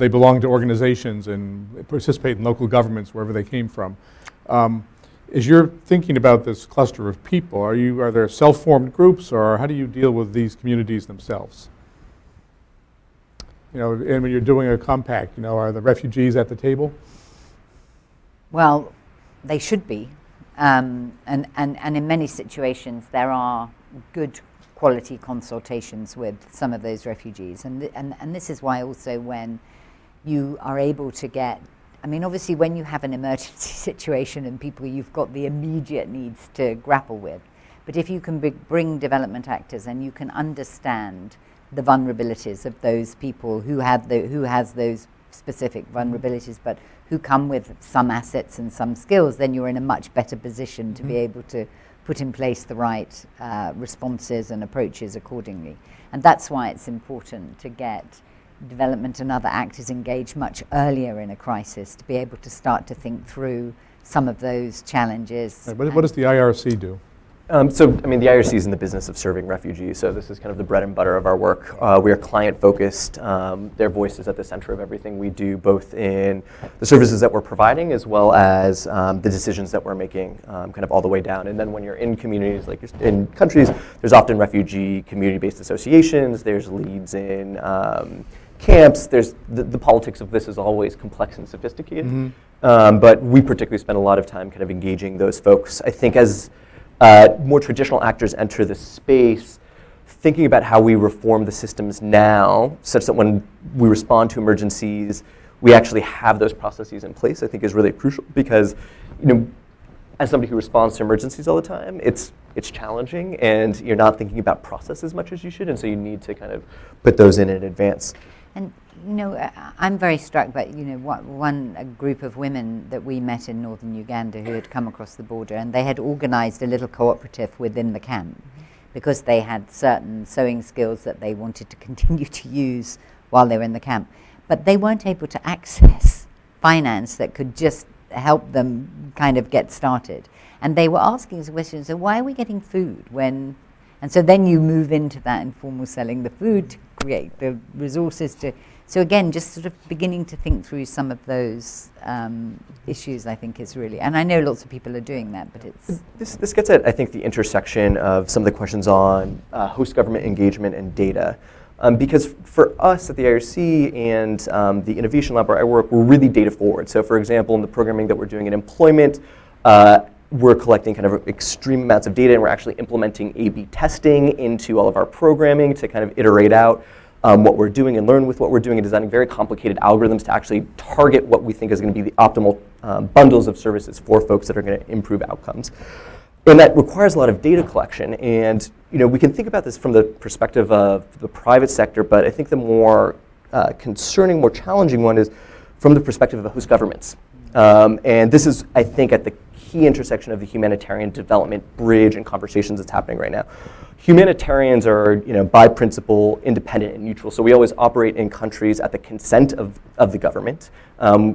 belong to organizations and participate in local governments wherever they came from. As you're thinking about this cluster of people, are there self-formed groups, or how do you deal with these communities themselves? And when you're doing a compact, are the refugees at the table? Well, they should be, and in many situations there are good quality consultations with some of those refugees, and this is why also when you are able to get, I mean, obviously when you have an emergency situation and people you've got the immediate needs to grapple with, but if you can bring development actors and you can understand the vulnerabilities of those people who has those specific vulnerabilities, but who come with some assets and some skills, then you're in a much better position to be able to put in place the right responses and approaches accordingly. And that's why it's important to get development and other actors engaged much earlier in a crisis to be able to start to think through some of those challenges. Right, what does the IRC do? So, I mean, the IRC is in the business of serving refugees, so this is kind of the bread and butter of our work. We are client-focused. Their voice is at the center of everything we do, both in the services that we're providing as well as the decisions that we're making, kind of all the way down. And then when you're in communities, like in countries, there's often refugee community-based associations, there's leads in camps, there's the politics of this is always complex and sophisticated. Mm-hmm. But we particularly spend a lot of time kind of engaging those folks. I think as more traditional actors enter the space, thinking about how we reform the systems now, such that when we respond to emergencies, we actually have those processes in place, I think is really crucial. Because, you know, as somebody who responds to emergencies all the time, it's challenging, and you're not thinking about process as much as you should, and so you need to kind of put those in advance. And you know, I'm very struck by, you know, a group of women that we met in northern Uganda who had come across the border, and they had organized a little cooperative within the camp because they had certain sewing skills that they wanted to continue to use while they were in the camp. But they weren't able to access finance that could just help them kind of get started. And they were asking us questions, so why are we getting food when, and so then you move into that informal selling the food to create the resources to, so again, just sort of beginning to think through some of those issues, I think is really, and I know lots of people are doing that, but it's... This gets at, I think, the intersection of some of the questions on host government engagement and data. Because for us at the IRC and the Innovation Lab where I work, we're really data forward. So for example, in the programming that we're doing in employment, we're collecting kind of extreme amounts of data, and we're actually implementing A/B testing into all of our programming to kind of iterate out what we're doing and learn with what we're doing, and designing very complicated algorithms to actually target what we think is going to be the optimal bundles of services for folks that are going to improve outcomes. And that requires a lot of data collection. And you know, we can think about this from the perspective of the private sector, but I think the more concerning, more challenging one is from the perspective of host governments. And this is, I think, at the key intersection of the humanitarian development bridge and conversations that's happening right now. Humanitarians are, you know, by principle, independent and neutral. So we always operate in countries at the consent of the government.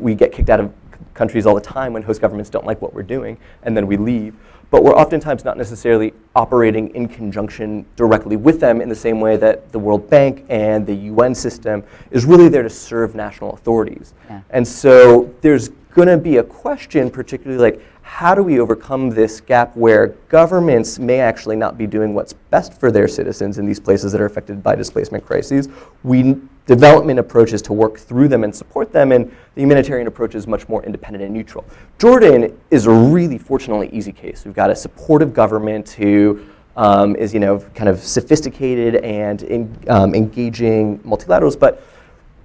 We get kicked out of countries all the time when host governments don't like what we're doing, and then we leave. But we're oftentimes not necessarily operating in conjunction directly with them in the same way that the World Bank and the UN system is really there to serve national authorities. Yeah. And so there's going to be a question, particularly like, how do we overcome this gap where governments may actually not be doing what's best for their citizens in these places that are affected by displacement crises? Development approaches to work through them and support them, and the humanitarian approach is much more independent and neutral. Jordan is a really fortunately easy case. We've got a supportive government who is, you know, kind of sophisticated and engaging multilaterals, but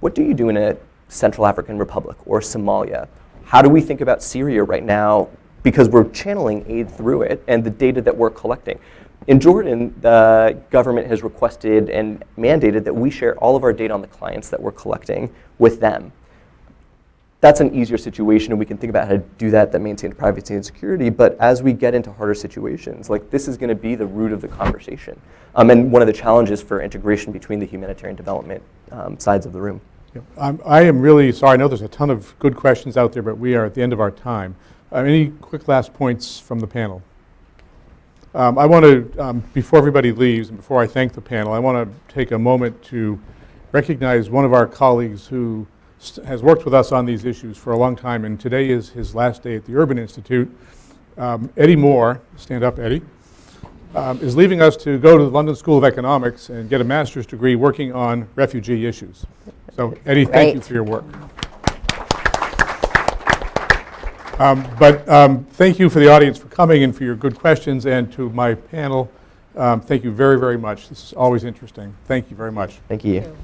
what do you do in a Central African Republic or Somalia? How do we think about Syria right now? Because we're channeling aid through it and the data that we're collecting. In Jordan, the government has requested and mandated that we share all of our data on the clients that we're collecting with them. That's an easier situation, and we can think about how to do that maintains privacy and security, but as we get into harder situations, like this is going to be the root of the conversation. And one of the challenges for integration between the humanitarian development sides of the room. I am really sorry. I know there's a ton of good questions out there, but we are at the end of our time. Any quick last points from the panel? I want to, before everybody leaves and before I thank the panel, I want to take a moment to recognize one of our colleagues who has worked with us on these issues for a long time, and today is his last day at the Urban Institute. Eddie Moore, stand up, Eddie, is leaving us to go to the London School of Economics and get a master's degree working on refugee issues. So, Eddie, thank you for your work. Thank you for the audience for coming and for your good questions, and to my panel, thank you very, very much. This is always interesting. Thank you very much. Thank you.